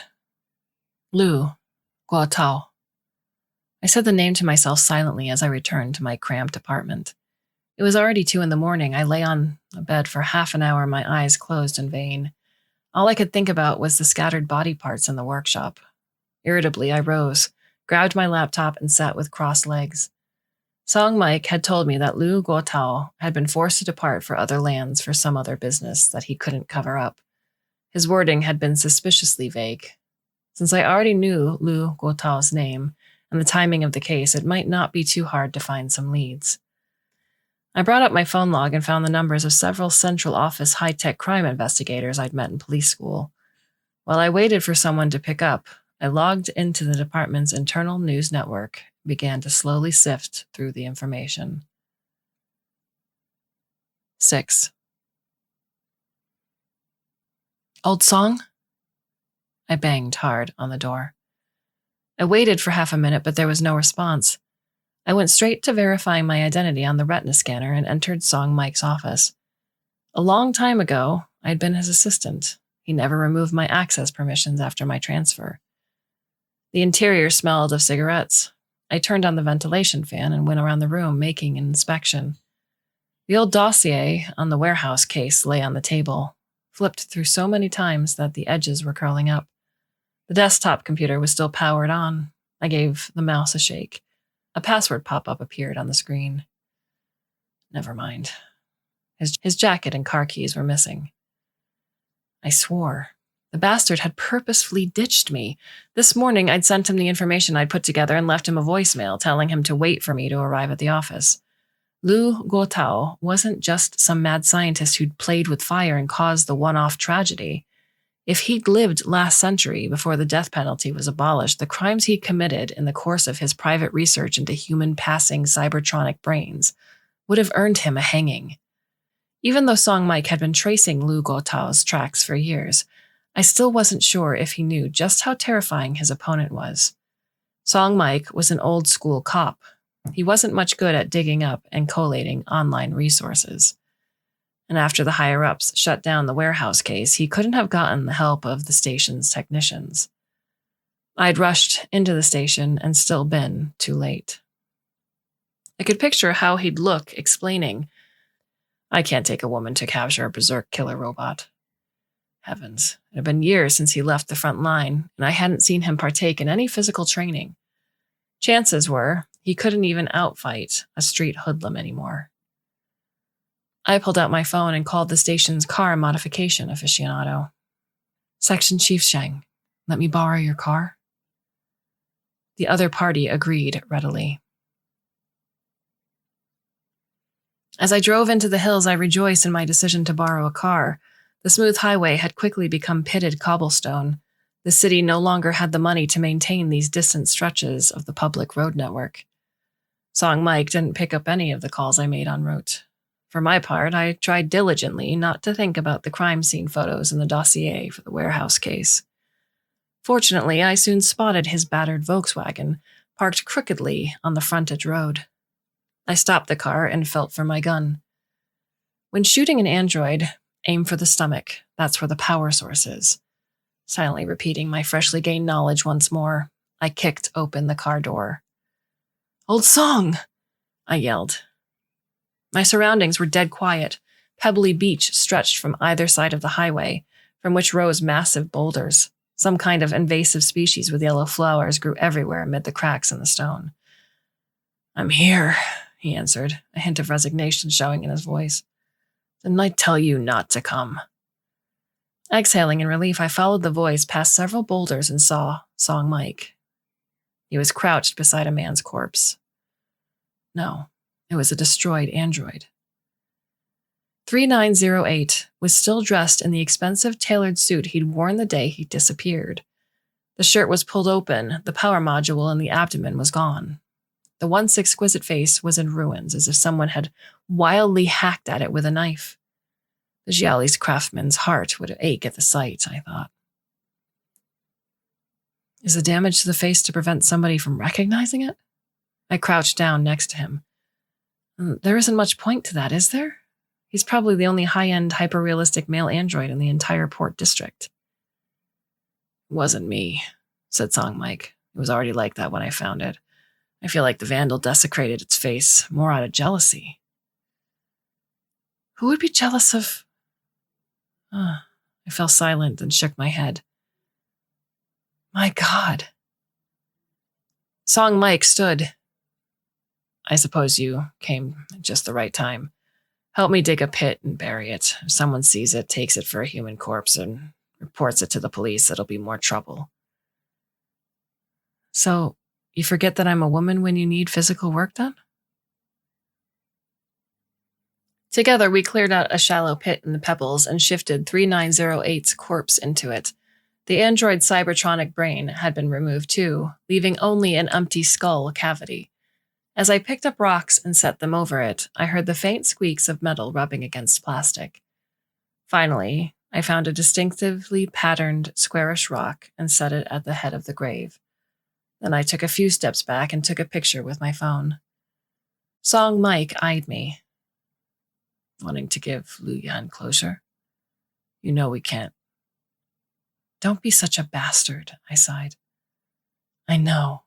Lu Guotao. I said the name to myself silently as I returned to my cramped apartment. It was already 2 a.m. I lay on a bed for half an hour, my eyes closed in vain. All I could think about was the scattered body parts in the workshop. Irritably, I rose, grabbed my laptop, and sat with crossed legs. Song Mike had told me that Lu Guotao had been forced to depart for other lands for some other business that he couldn't cover up. His wording had been suspiciously vague. Since I already knew Lu Guotao's name and the timing of the case, it might not be too hard to find some leads. I brought up my phone log and found the numbers of several Central Office high-tech crime investigators I'd met in police school. While I waited for someone to pick up, I logged into the department's internal news network and began to slowly sift through the information. 6. Old Song? I banged hard on the door. I waited for half a minute, but there was no response. I went straight to verifying my identity on the retina scanner and entered Song Mike's office. A long time ago, I'd been his assistant. He never removed my access permissions after my transfer. The interior smelled of cigarettes. I turned on the ventilation fan and went around the room, making an inspection. The old dossier on the warehouse case lay on the table, flipped through so many times that the edges were curling up. The desktop computer was still powered on. I gave the mouse a shake. A password pop-up appeared on the screen. Never mind. His jacket and car keys were missing. I swore. The bastard had purposefully ditched me. This morning, I'd sent him the information I'd put together and left him a voicemail telling him to wait for me to arrive at the office. Lu Guotao wasn't just some mad scientist who'd played with fire and caused the one-off tragedy. If he'd lived last century before the death penalty was abolished, the crimes he committed in the course of his private research into human-passing cybertronic brains would have earned him a hanging. Even though Song Mike had been tracing Lu Guotao's tracks for years, I still wasn't sure if he knew just how terrifying his opponent was. Song Mike was an old-school cop. He wasn't much good at digging up and collating online resources. And after the higher-ups shut down the warehouse case, he couldn't have gotten the help of the station's technicians. I'd rushed into the station and still been too late. I could picture how he'd look explaining, "I can't take a woman to capture a berserk killer robot." Heavens, it had been years since he left the front line, and I hadn't seen him partake in any physical training. Chances were he couldn't even outfight a street hoodlum anymore. I pulled out my phone and called the station's car modification aficionado. "Section Chief Sheng, let me borrow your car?" The other party agreed readily. As I drove into the hills, I rejoiced in my decision to borrow a car. The smooth highway had quickly become pitted cobblestone. The city no longer had the money to maintain these distant stretches of the public road network. Song Mike didn't pick up any of the calls I made en route. For my part, I tried diligently not to think about the crime scene photos in the dossier for the warehouse case. Fortunately, I soon spotted his battered Volkswagen, parked crookedly on the frontage road. I stopped the car and felt for my gun. When shooting an android, aim for the stomach. That's where the power source is. Silently repeating my freshly gained knowledge once more, I kicked open the car door. "Old Song!" I yelled. My surroundings were dead quiet. Pebbly beach stretched from either side of the highway, from which rose massive boulders. Some kind of invasive species with yellow flowers grew everywhere amid the cracks in the stone. "I'm here," he answered, a hint of resignation showing in his voice. "Didn't I tell you not to come?" Exhaling in relief, I followed the voice past several boulders and saw Song Mike. He was crouched beside a man's corpse. No, it was a destroyed android. 3908 was still dressed in the expensive tailored suit he'd worn the day he disappeared. The shirt was pulled open, the power module in the abdomen was gone. The once exquisite face was in ruins, as if someone had wildly hacked at it with a knife. The Xiaoli's craftsman's heart would ache at the sight, I thought. Is the damage to the face to prevent somebody from recognizing it? I crouched down next to him. There isn't much point to that, is there? He's probably the only high-end, hyper-realistic male android in the entire port district. "It wasn't me," said Song Mike. It was already like that when I found it. I feel like the vandal desecrated its face, more out of jealousy. Who would be jealous of... I fell silent and shook my head. My God. Song Mike stood. "I suppose you came at just the right time. Help me dig a pit and bury it. If someone sees it, takes it for a human corpse, and reports it to the police, it'll be more trouble." "So, you forget that I'm a woman when you need physical work done?" Together, we cleared out a shallow pit in the pebbles and shifted 3908's corpse into it. The android cybertronic brain had been removed too, leaving only an empty skull cavity. As I picked up rocks and set them over it, I heard the faint squeaks of metal rubbing against plastic. Finally, I found a distinctively patterned, squarish rock and set it at the head of the grave. Then I took a few steps back and took a picture with my phone. Song Mike eyed me. "Wanting to give Lu Yan closure? You know we can't." "Don't be such a bastard," I sighed. "I know."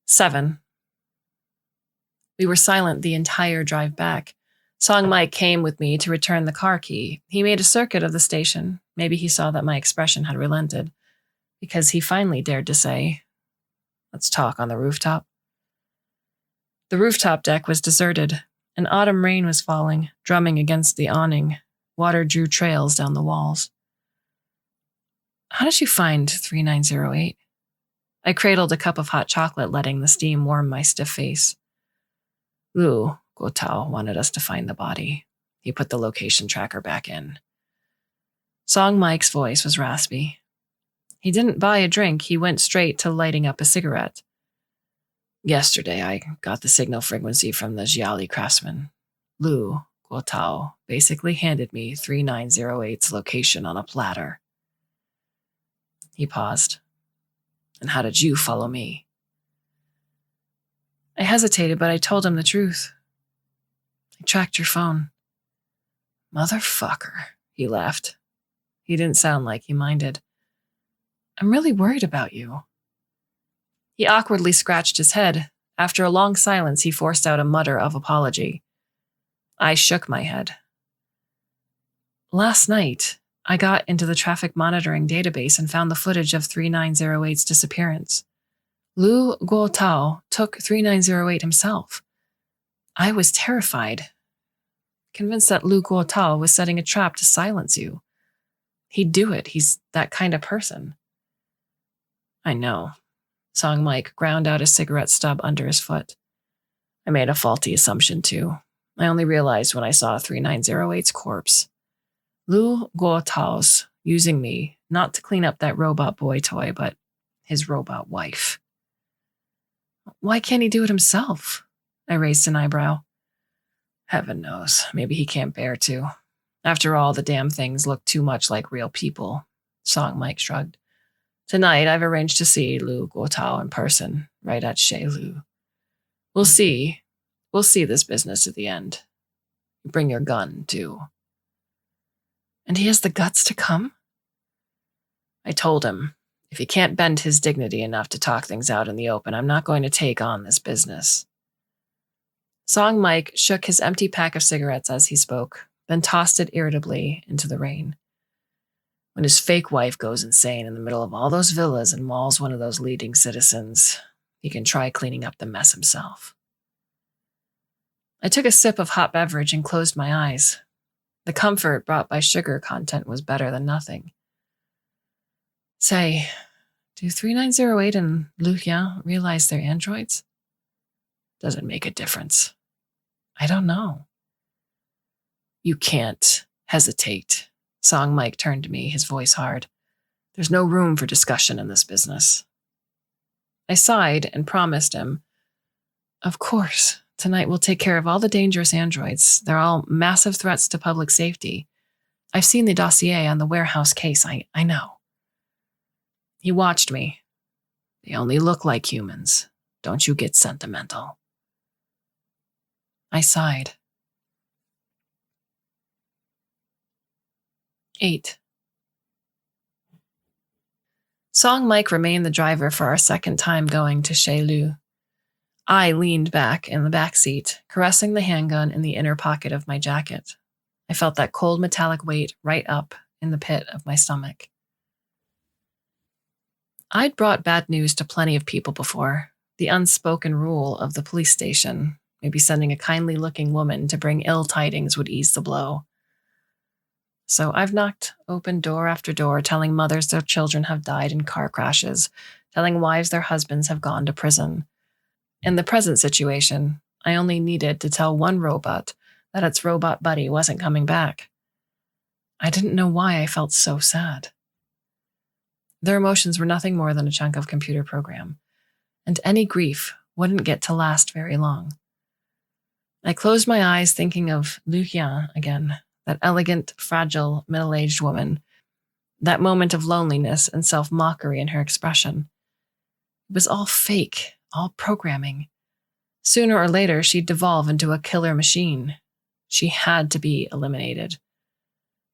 7. We were silent the entire drive back. Song Mike came with me to return the car key. He made a circuit of the station. Maybe he saw that my expression had relented, because he finally dared to say, "Let's talk on the rooftop." The rooftop deck was deserted. An autumn rain was falling, drumming against the awning. Water drew trails down the walls. How did you find 3908? I cradled a cup of hot chocolate, letting the steam warm my stiff face. Lu Guotao wanted us to find the body. He put the location tracker back in. Song Mike's voice was raspy. He didn't buy a drink, he went straight to lighting up a cigarette. Yesterday, I got the signal frequency from the Jiali craftsman. Lu Guotao basically handed me 3908's location on a platter. He paused. And how did you follow me? I hesitated, but I told him the truth. I tracked your phone. Motherfucker, he laughed. He didn't sound like he minded. I'm really worried about you. He awkwardly scratched his head. After a long silence, he forced out a mutter of apology. I shook my head. Last night, I got into the traffic monitoring database and found the footage of 3908's disappearance. Lu Guotao took 3908 himself. I was terrified, convinced that Lu Guotao was setting a trap to silence you. He'd do it. He's that kind of person. I know. Song Mike ground out a cigarette stub under his foot. I made a faulty assumption, too. I only realized when I saw 3908's corpse. Lu Guotao's using me, not to clean up that robot boy toy, but his robot wife. Why can't he do it himself? I raised an eyebrow. Heaven knows. Maybe he can't bear to. After all, the damn things look too much like real people. Song Mike shrugged. Tonight, I've arranged to see Lu Guotao in person, right at Chez Lu. We'll see. We'll see this business at the end. Bring your gun, too. And he has the guts to come? I told him, if he can't bend his dignity enough to talk things out in the open, I'm not going to take on this business. Song Mike shook his empty pack of cigarettes as he spoke, then tossed it irritably into the rain. When his fake wife goes insane in the middle of all those villas and mauls one of those leading citizens, he can try cleaning up the mess himself. I took a sip of hot beverage and closed my eyes. The comfort brought by sugar content was better than nothing. Say, do 3908 and Lu Qian realize they're androids? Does it make a difference? I don't know. You can't hesitate. Song Mike turned to me, his voice hard. There's no room for discussion in this business. I sighed and promised him, of course, tonight we'll take care of all the dangerous androids. They're all massive threats to public safety. I've seen the dossier on the warehouse case. I know. He watched me. They only look like humans. Don't you get sentimental. I sighed. 8. Song Mike remained the driver for our second time going to Chez Lu. I leaned back in the back seat, caressing the handgun in the inner pocket of my jacket. I felt that cold metallic weight right up in the pit of my stomach. I'd brought bad news to plenty of people before. The unspoken rule of the police station, maybe sending a kindly-looking woman to bring ill tidings would ease the blow. So I've knocked open door after door, telling mothers their children have died in car crashes, telling wives their husbands have gone to prison. In the present situation, I only needed to tell one robot that its robot buddy wasn't coming back. I didn't know why I felt so sad. Their emotions were nothing more than a chunk of computer program, and any grief wouldn't get to last very long. I closed my eyes thinking of Lu Qian again, that elegant, fragile, middle-aged woman, that moment of loneliness and self-mockery in her expression. It was all fake, all programming. Sooner or later, she'd devolve into a killer machine. She had to be eliminated.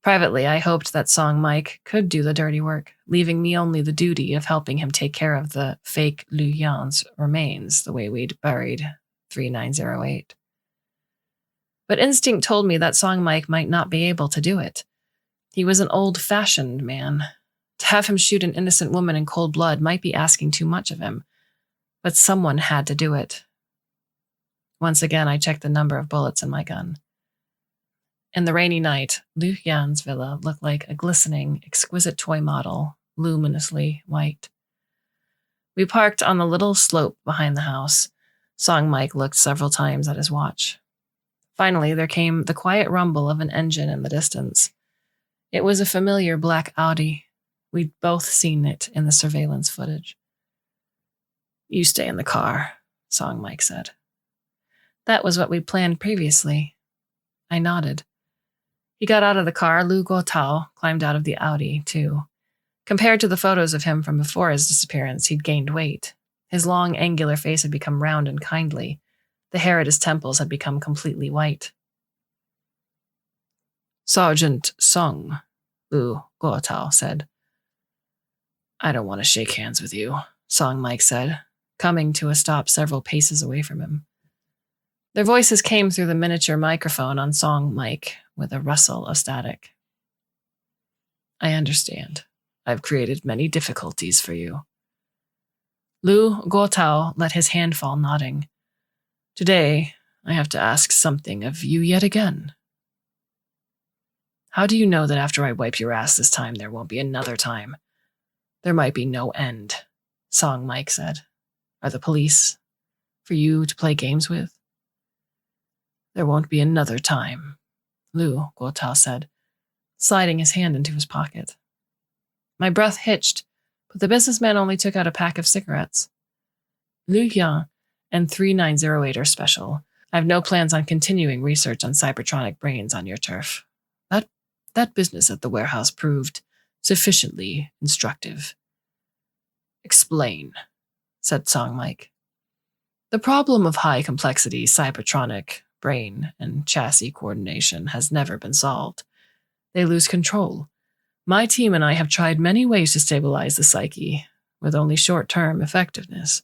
Privately, I hoped that Song Mike could do the dirty work, leaving me only the duty of helping him take care of the fake Lu Yan's remains the way we'd buried 3908. But instinct told me that Song Mike might not be able to do it. He was an old-fashioned man. To have him shoot an innocent woman in cold blood might be asking too much of him, but someone had to do it. Once again, I checked the number of bullets in my gun. In the rainy night, Liu Yan's villa looked like a glistening, exquisite toy model, luminously white. We parked on the little slope behind the house. Song Mike looked several times at his watch. Finally, there came the quiet rumble of an engine in the distance. It was a familiar black Audi. We'd both seen it in the surveillance footage. "You stay in the car," Song Mike said. That was what we'd planned previously. I nodded. He got out of the car. Lu Guotao climbed out of the Audi, too. Compared to the photos of him from before his disappearance, he'd gained weight. His long, angular face had become round and kindly. The hair at his temples had become completely white. "Sergeant Sung," Lu Guotao said. "I don't want to shake hands with you," Song Mike said, coming to a stop several paces away from him. Their voices came through the miniature microphone on Song Mike with a rustle of static. "I understand. I've created many difficulties for you." Lu Guotao let his hand fall, nodding. "Today, I have to ask something of you yet again." "How do you know that after I wipe your ass this time, there won't be another time?" "There might be no end," Song Mike said. "Are the police for you to play games with?" "There won't be another time," Lu Guotao said, sliding his hand into his pocket. My breath hitched, but the businessman only took out a pack of cigarettes. "Liu Yan and 3908 are special. I have no plans on continuing research on cybertronic brains on your turf. That business at the warehouse proved sufficiently instructive." "Explain," said Song Mike. "The problem of high-complexity cybertronic brain and chassis coordination has never been solved. They lose control. My team and I have tried many ways to stabilize the psyche, with only short-term effectiveness."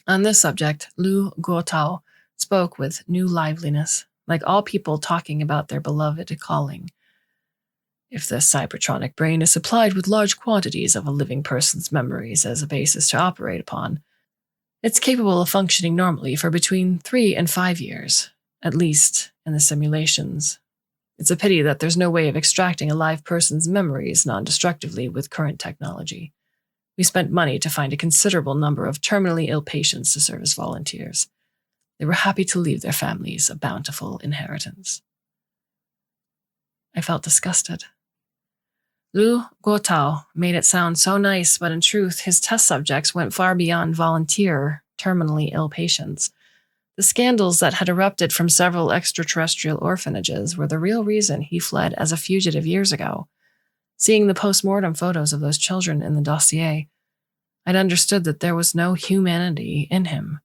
On this subject, Lu Guotao spoke with new liveliness, like all people talking about their beloved calling. "If the cybertronic brain is supplied with large quantities of a living person's memories as a basis to operate upon, it's capable of functioning normally for between 3 and 5 years, at least in the simulations. It's a pity that there's no way of extracting a live person's memories non-destructively with current technology. We spent money to find a considerable number of terminally ill patients to serve as volunteers. They were happy to leave their families a bountiful inheritance." I felt disgusted. Lu Guotao made it sound so nice, but in truth, his test subjects went far beyond volunteer, terminally ill patients. The scandals that had erupted from several extraterrestrial orphanages were the real reason he fled as a fugitive years ago. Seeing the post-mortem photos of those children in the dossier, I'd understood that there was no humanity in him.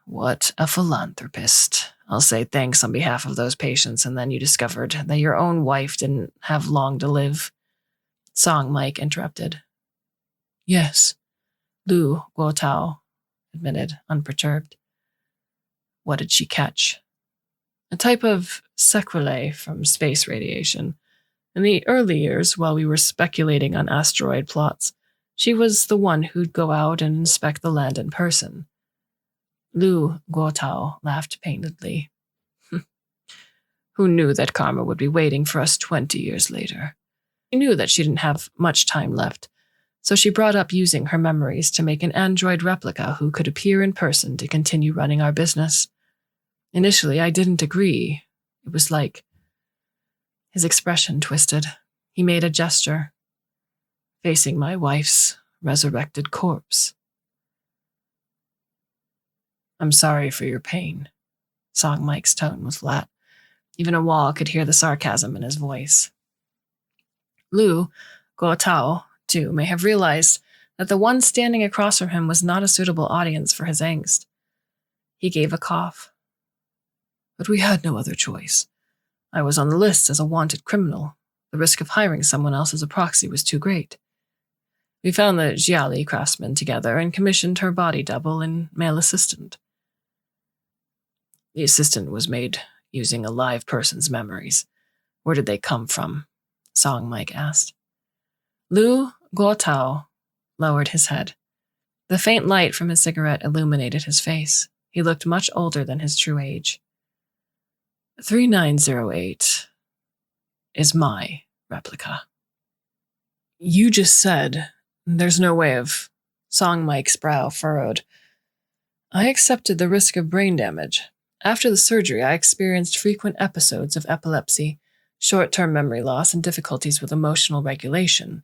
"What a philanthropist. I'll say thanks on behalf of those patients, and then you discovered that your own wife didn't have long to live," Song Mike interrupted. "Yes," Lu Guotao admitted, unperturbed. "What did she catch?" "A type of sequelae from space radiation. In the early years, while we were speculating on asteroid plots, she was the one who'd go out and inspect the land in person." Lu Guotao laughed painedly. "Who knew that Karma would be waiting for us 20 years later? She knew that she didn't have much time left, so she brought up using her memories to make an android replica who could appear in person to continue running our business. Initially, I didn't agree. It was like..." His expression twisted. He made a gesture. "Facing my wife's resurrected corpse." "I'm sorry for your pain." Song Mike's tone was flat. Even a wall could hear the sarcasm in his voice. Lu Guotao, too, may have realized that the one standing across from him was not a suitable audience for his angst. He gave a cough. "But we had no other choice. I was on the list as a wanted criminal. The risk of hiring someone else as a proxy was too great. We found the Jiali craftsman together and commissioned her body double and male assistant. The assistant was made using a live person's memories. Where did they come from?" Song Mike asked. Lu Guotao lowered his head. The faint light from his cigarette illuminated his face. He looked much older than his true age. 3908 is my replica. You just said there's no way of... Song Mike's brow furrowed. I accepted the risk of brain damage. After the surgery, I experienced frequent episodes of epilepsy, short-term memory loss, and difficulties with emotional regulation.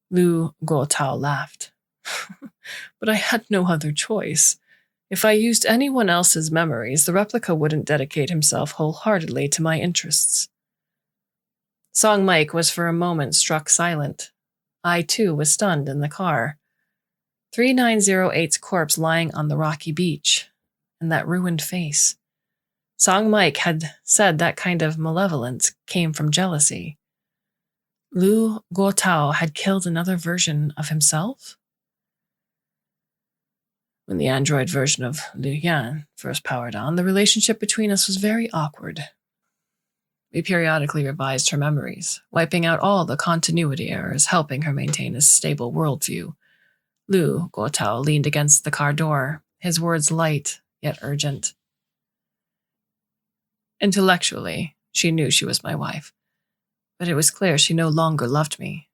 Lu Guotao laughed. But I had no other choice. If I used anyone else's memories, the replica wouldn't dedicate himself wholeheartedly to my interests. Song Mike was for a moment struck silent. I, too, was stunned in the car. 3908's corpse lying on the rocky beach, and that ruined face. Song Mike had said that kind of malevolence came from jealousy. Lu Guotao had killed another version of himself? When the android version of Liu Yan first powered on, the relationship between us was very awkward. We periodically revised her memories, wiping out all the continuity errors, helping her maintain a stable worldview. Lu Guotao leaned against the car door, his words light yet urgent. Intellectually, she knew she was my wife, but it was clear she no longer loved me.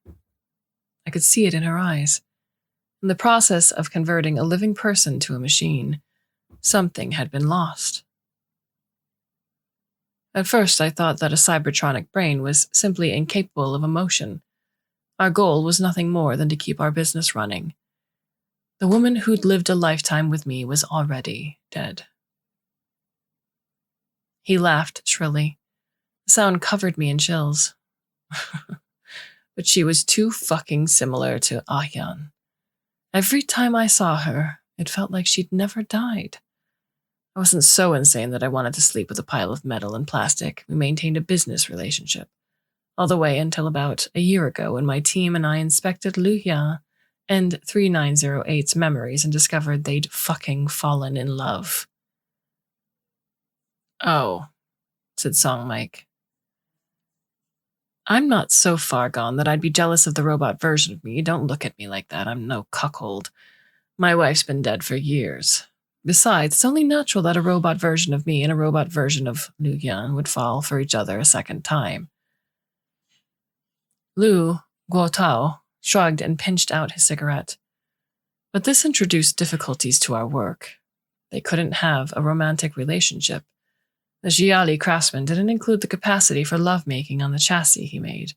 I could see it in her eyes. In the process of converting a living person to a machine, something had been lost. At first, I thought that a cybertronic brain was simply incapable of emotion. Our goal was nothing more than to keep our business running. The woman who'd lived a lifetime with me was already dead. He laughed shrilly. The sound covered me in chills. But she was too fucking similar to Yan. Every time I saw her, it felt like she'd never died. I wasn't so insane that I wanted to sleep with a pile of metal and plastic. We maintained a business relationship, all the way until about a year ago when my team and I inspected Liu Yan and 3908's memories and discovered they'd fucking fallen in love. Oh, said Song Mike. I'm not so far gone that I'd be jealous of the robot version of me. Don't look at me like that. I'm no cuckold. My wife's been dead for years. Besides, it's only natural that a robot version of me and a robot version of Liu Yan would fall for each other a second time. Lu Guotao shrugged and pinched out his cigarette. But this introduced difficulties to our work. They couldn't have a romantic relationship. The Jiali craftsman didn't include the capacity for lovemaking on the chassis he made.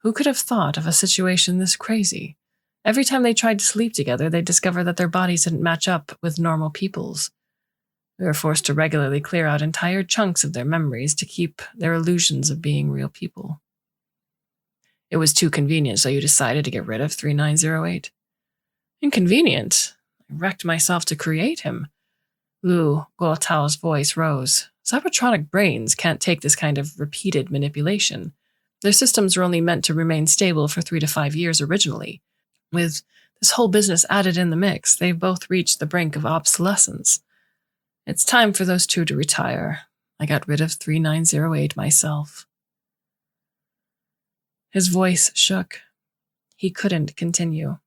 Who could have thought of a situation this crazy? Every time they tried to sleep together, they'd discover that their bodies didn't match up with normal people's. We were forced to regularly clear out entire chunks of their memories to keep their illusions of being real people. It was too convenient, so you decided to get rid of 3908? Inconvenient? I wrecked myself to create him. Lu Guotao's voice rose. Cybertronic brains can't take this kind of repeated manipulation. Their systems were only meant to remain stable for 3 to 5 years originally. With this whole business added in the mix, they've both reached the brink of obsolescence. It's time for those two to retire. I got rid of 3908 myself. His voice shook. He couldn't continue.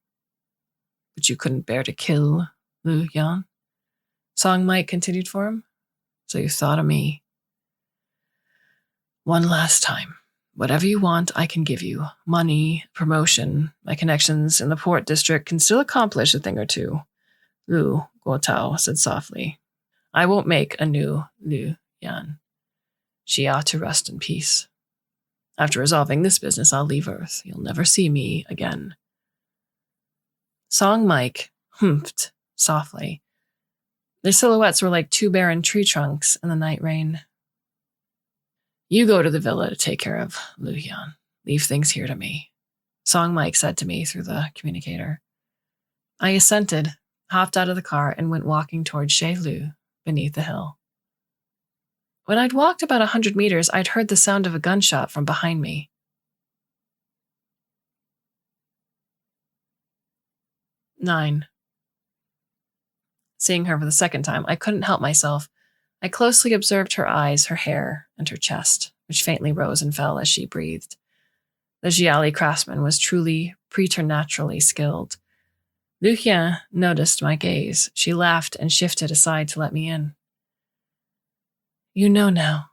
But you couldn't bear to kill Liu Yan? Song Mike continued for him. So you thought of me. One last time. Whatever you want, I can give you. Money, promotion, my connections in the port district can still accomplish a thing or two. Lu Guotao said softly. I won't make a new Liu Yan. She ought to rest in peace. After resolving this business, I'll leave Earth. You'll never see me again. Song Mike humphed softly. Their silhouettes were like two barren tree trunks in the night rain. You go to the villa to take care of Liu Yan. Leave things here to me, Song Mike said to me through the communicator. I assented, hopped out of the car, and went walking toward Chez Lu, beneath the hill. When I'd walked about 100 meters, I'd heard the sound of a gunshot from behind me. 9. Seeing her for the second time, I couldn't help myself. I closely observed her eyes, her hair, and her chest, which faintly rose and fell as she breathed. The Jiali craftsman was truly preternaturally skilled. Liu Qian noticed my gaze. She laughed and shifted aside to let me in. You know now.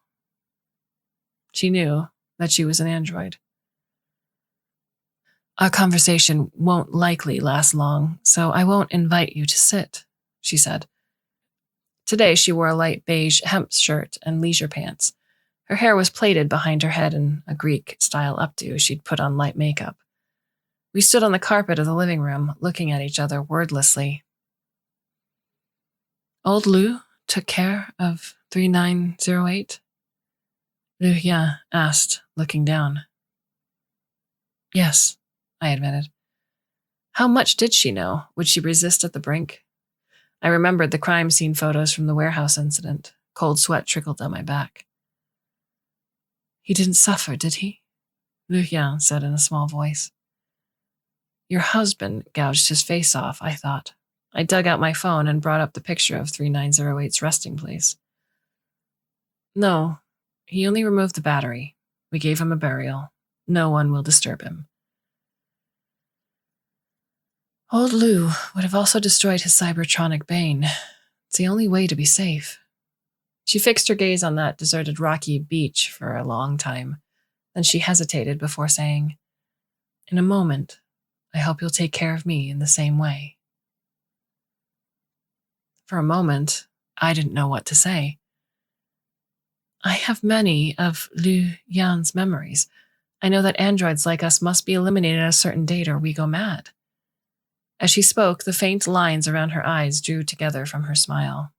She knew that she was an android. Our conversation won't likely last long, so I won't invite you to sit, she said. Today she wore a light beige hemp shirt and leisure pants. Her hair was plaited behind her head in a Greek-style updo. She'd put on light makeup. We stood on the carpet of the living room, looking at each other wordlessly. Old Liu took care of 3908? Liu Yan asked, looking down. Yes, I admitted. How much did she know? Would she resist at the brink? I remembered the crime scene photos from the warehouse incident. Cold sweat trickled down my back. He didn't suffer, did he? Liu Yan said in a small voice. Your husband gouged his face off, I thought. I dug out my phone and brought up the picture of 3908's resting place. No, he only removed the battery. We gave him a burial. No one will disturb him. Old Liu would have also destroyed his cybertronic bane. It's the only way to be safe. She fixed her gaze on that deserted rocky beach for a long time. Then she hesitated before saying, In a moment, I hope you'll take care of me in the same way. For a moment, I didn't know what to say. I have many of Liu Yan's memories. I know that androids like us must be eliminated at a certain date or we go mad. As she spoke, the faint lines around her eyes drew together from her smile.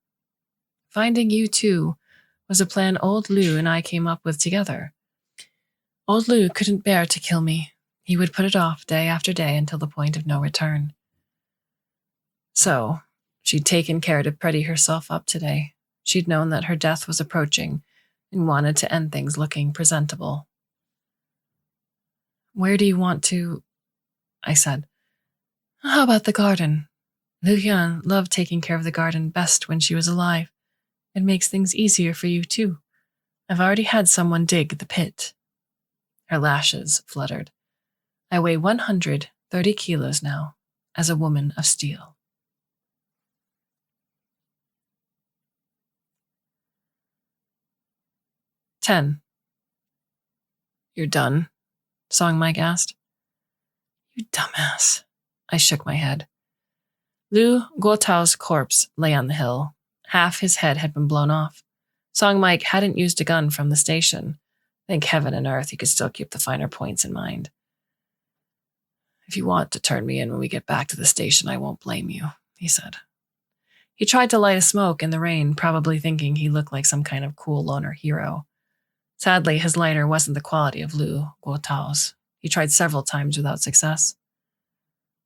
Finding you, too, was a plan old Liu and I came up with together. Old Liu couldn't bear to kill me. He would put it off day after day until the point of no return. So, she'd taken care to pretty herself up today. She'd known that her death was approaching and wanted to end things looking presentable. Where do you want to? I said. How about the garden? Liu Yan loved taking care of the garden best when she was alive. It makes things easier for you, too. I've already had someone dig the pit. Her lashes fluttered. I weigh 130 kilos now, as a woman of steel. "10. You're done?" Song Mike asked. You dumbass. I shook my head. Liu Guotao's corpse lay on the hill. Half his head had been blown off. Song Mike hadn't used a gun from the station. Thank heaven and earth he could still keep the finer points in mind. If you want to turn me in when we get back to the station, I won't blame you, he said. He tried to light a smoke in the rain, probably thinking he looked like some kind of cool loner hero. Sadly, his lighter wasn't the quality of Liu Guotao's. He tried several times without success.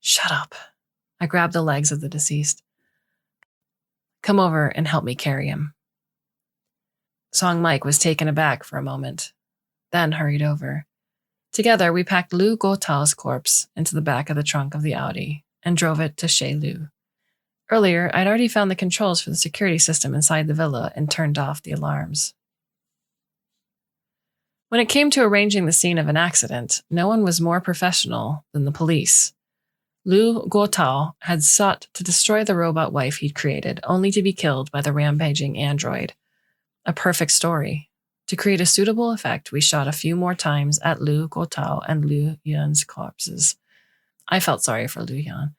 Shut up. I grabbed the legs of the deceased. Come over and help me carry him. Song Mike was taken aback for a moment, then hurried over. Together, we packed Liu Guotao's corpse into the back of the trunk of the Audi and drove it to Chez Liu. Earlier, I'd already found the controls for the security system inside the villa and turned off the alarms. When it came to arranging the scene of an accident, no one was more professional than the police. Liu Guotao had sought to destroy the robot wife he'd created, only to be killed by the rampaging android. A perfect story. To create a suitable effect, we shot a few more times at Liu Guotao and Liu Yan's corpses. I felt sorry for Liu Yan,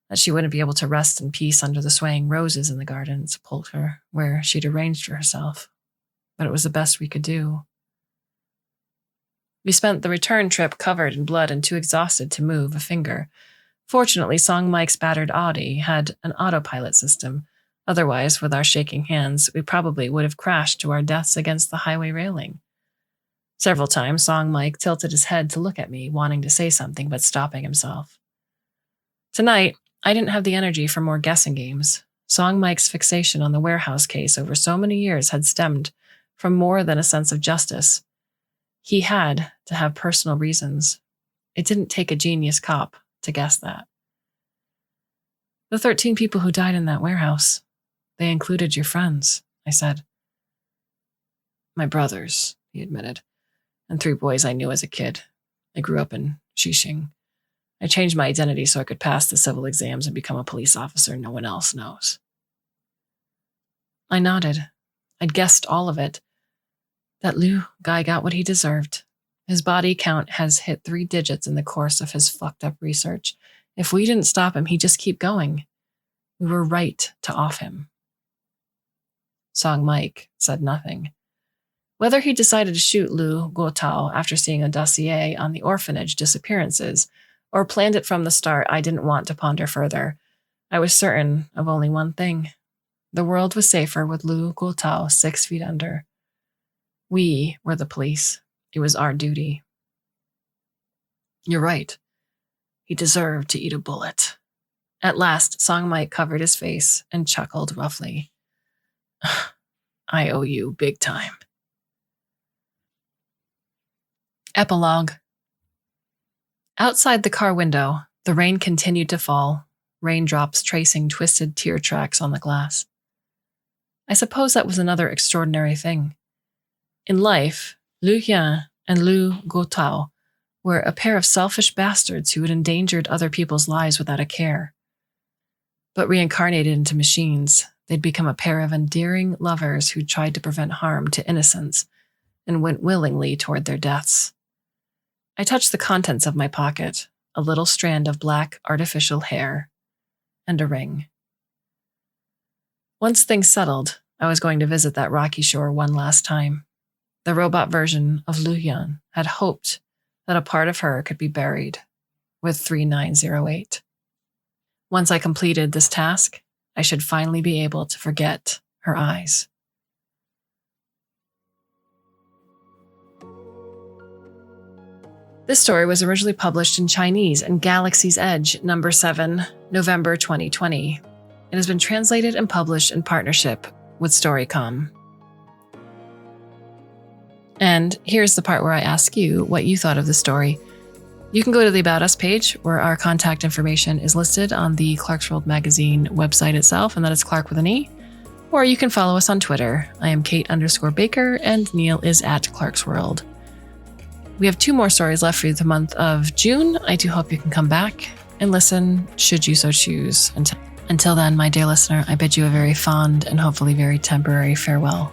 that she wouldn't be able to rest in peace under the swaying roses in the garden sepulchre where she'd arranged for herself. But it was the best we could do. We spent the return trip covered in blood and too exhausted to move a finger. Fortunately, Song Mike's battered Audi had an autopilot system. Otherwise, with our shaking hands, we probably would have crashed to our deaths against the highway railing. Several times, Song Mike tilted his head to look at me, wanting to say something but stopping himself. Tonight, I didn't have the energy for more guessing games. Song Mike's fixation on the warehouse case over so many years had stemmed from more than a sense of justice. He had to have personal reasons. It didn't take a genius cop to guess that. The 13 people who died in that warehouse, they included your friends, I said. My brothers, he admitted, and 3 boys I knew as a kid. I grew up in Xixing. I changed my identity so I could pass the civil exams and become a police officer no one else knows. I nodded. I'd guessed all of it. That Liu guy got what he deserved. His body count has hit 3 digits in the course of his fucked up research. If we didn't stop him, he'd just keep going. We were right to off him. Song Mike said nothing. Whether he decided to shoot Liu Guotao after seeing a dossier on the orphanage disappearances, or planned it from the start, I didn't want to ponder further. I was certain of only one thing. The world was safer with Liu Guotao 6 feet under. We were the police. It was our duty. You're right. He deserved to eat a bullet. At last, Song Mike covered his face and chuckled roughly. I owe you big time. Epilogue. Outside the car window, the rain continued to fall, raindrops tracing twisted tear tracks on the glass. I suppose that was another extraordinary thing. In life, Liu Yan and Liu Guotao were a pair of selfish bastards who had endangered other people's lives without a care. But reincarnated into machines, they'd become a pair of endearing lovers who tried to prevent harm to innocents and went willingly toward their deaths. I touched the contents of my pocket, a little strand of black artificial hair, and a ring. Once things settled, I was going to visit that rocky shore one last time. The robot version of Liu Yan had hoped that a part of her could be buried with 3908. Once I completed this task, I should finally be able to forget her eyes. This story was originally published in Chinese in Galaxy's Edge, number 7, November 2020. It has been translated and published in partnership with Storycom. And here's the part where I ask you what you thought of the story. You can go to the About Us page, where our contact information is listed on the Clarkesworld Magazine website itself, and that is Clark with an E. Or you can follow us on Twitter. I am Kate_Baker, and Neil is at Clarkesworld. We have 2 more stories left for the month of June. I do hope you can come back and listen, should you so choose. Until then, my dear listener, I bid you a very fond and hopefully very temporary farewell.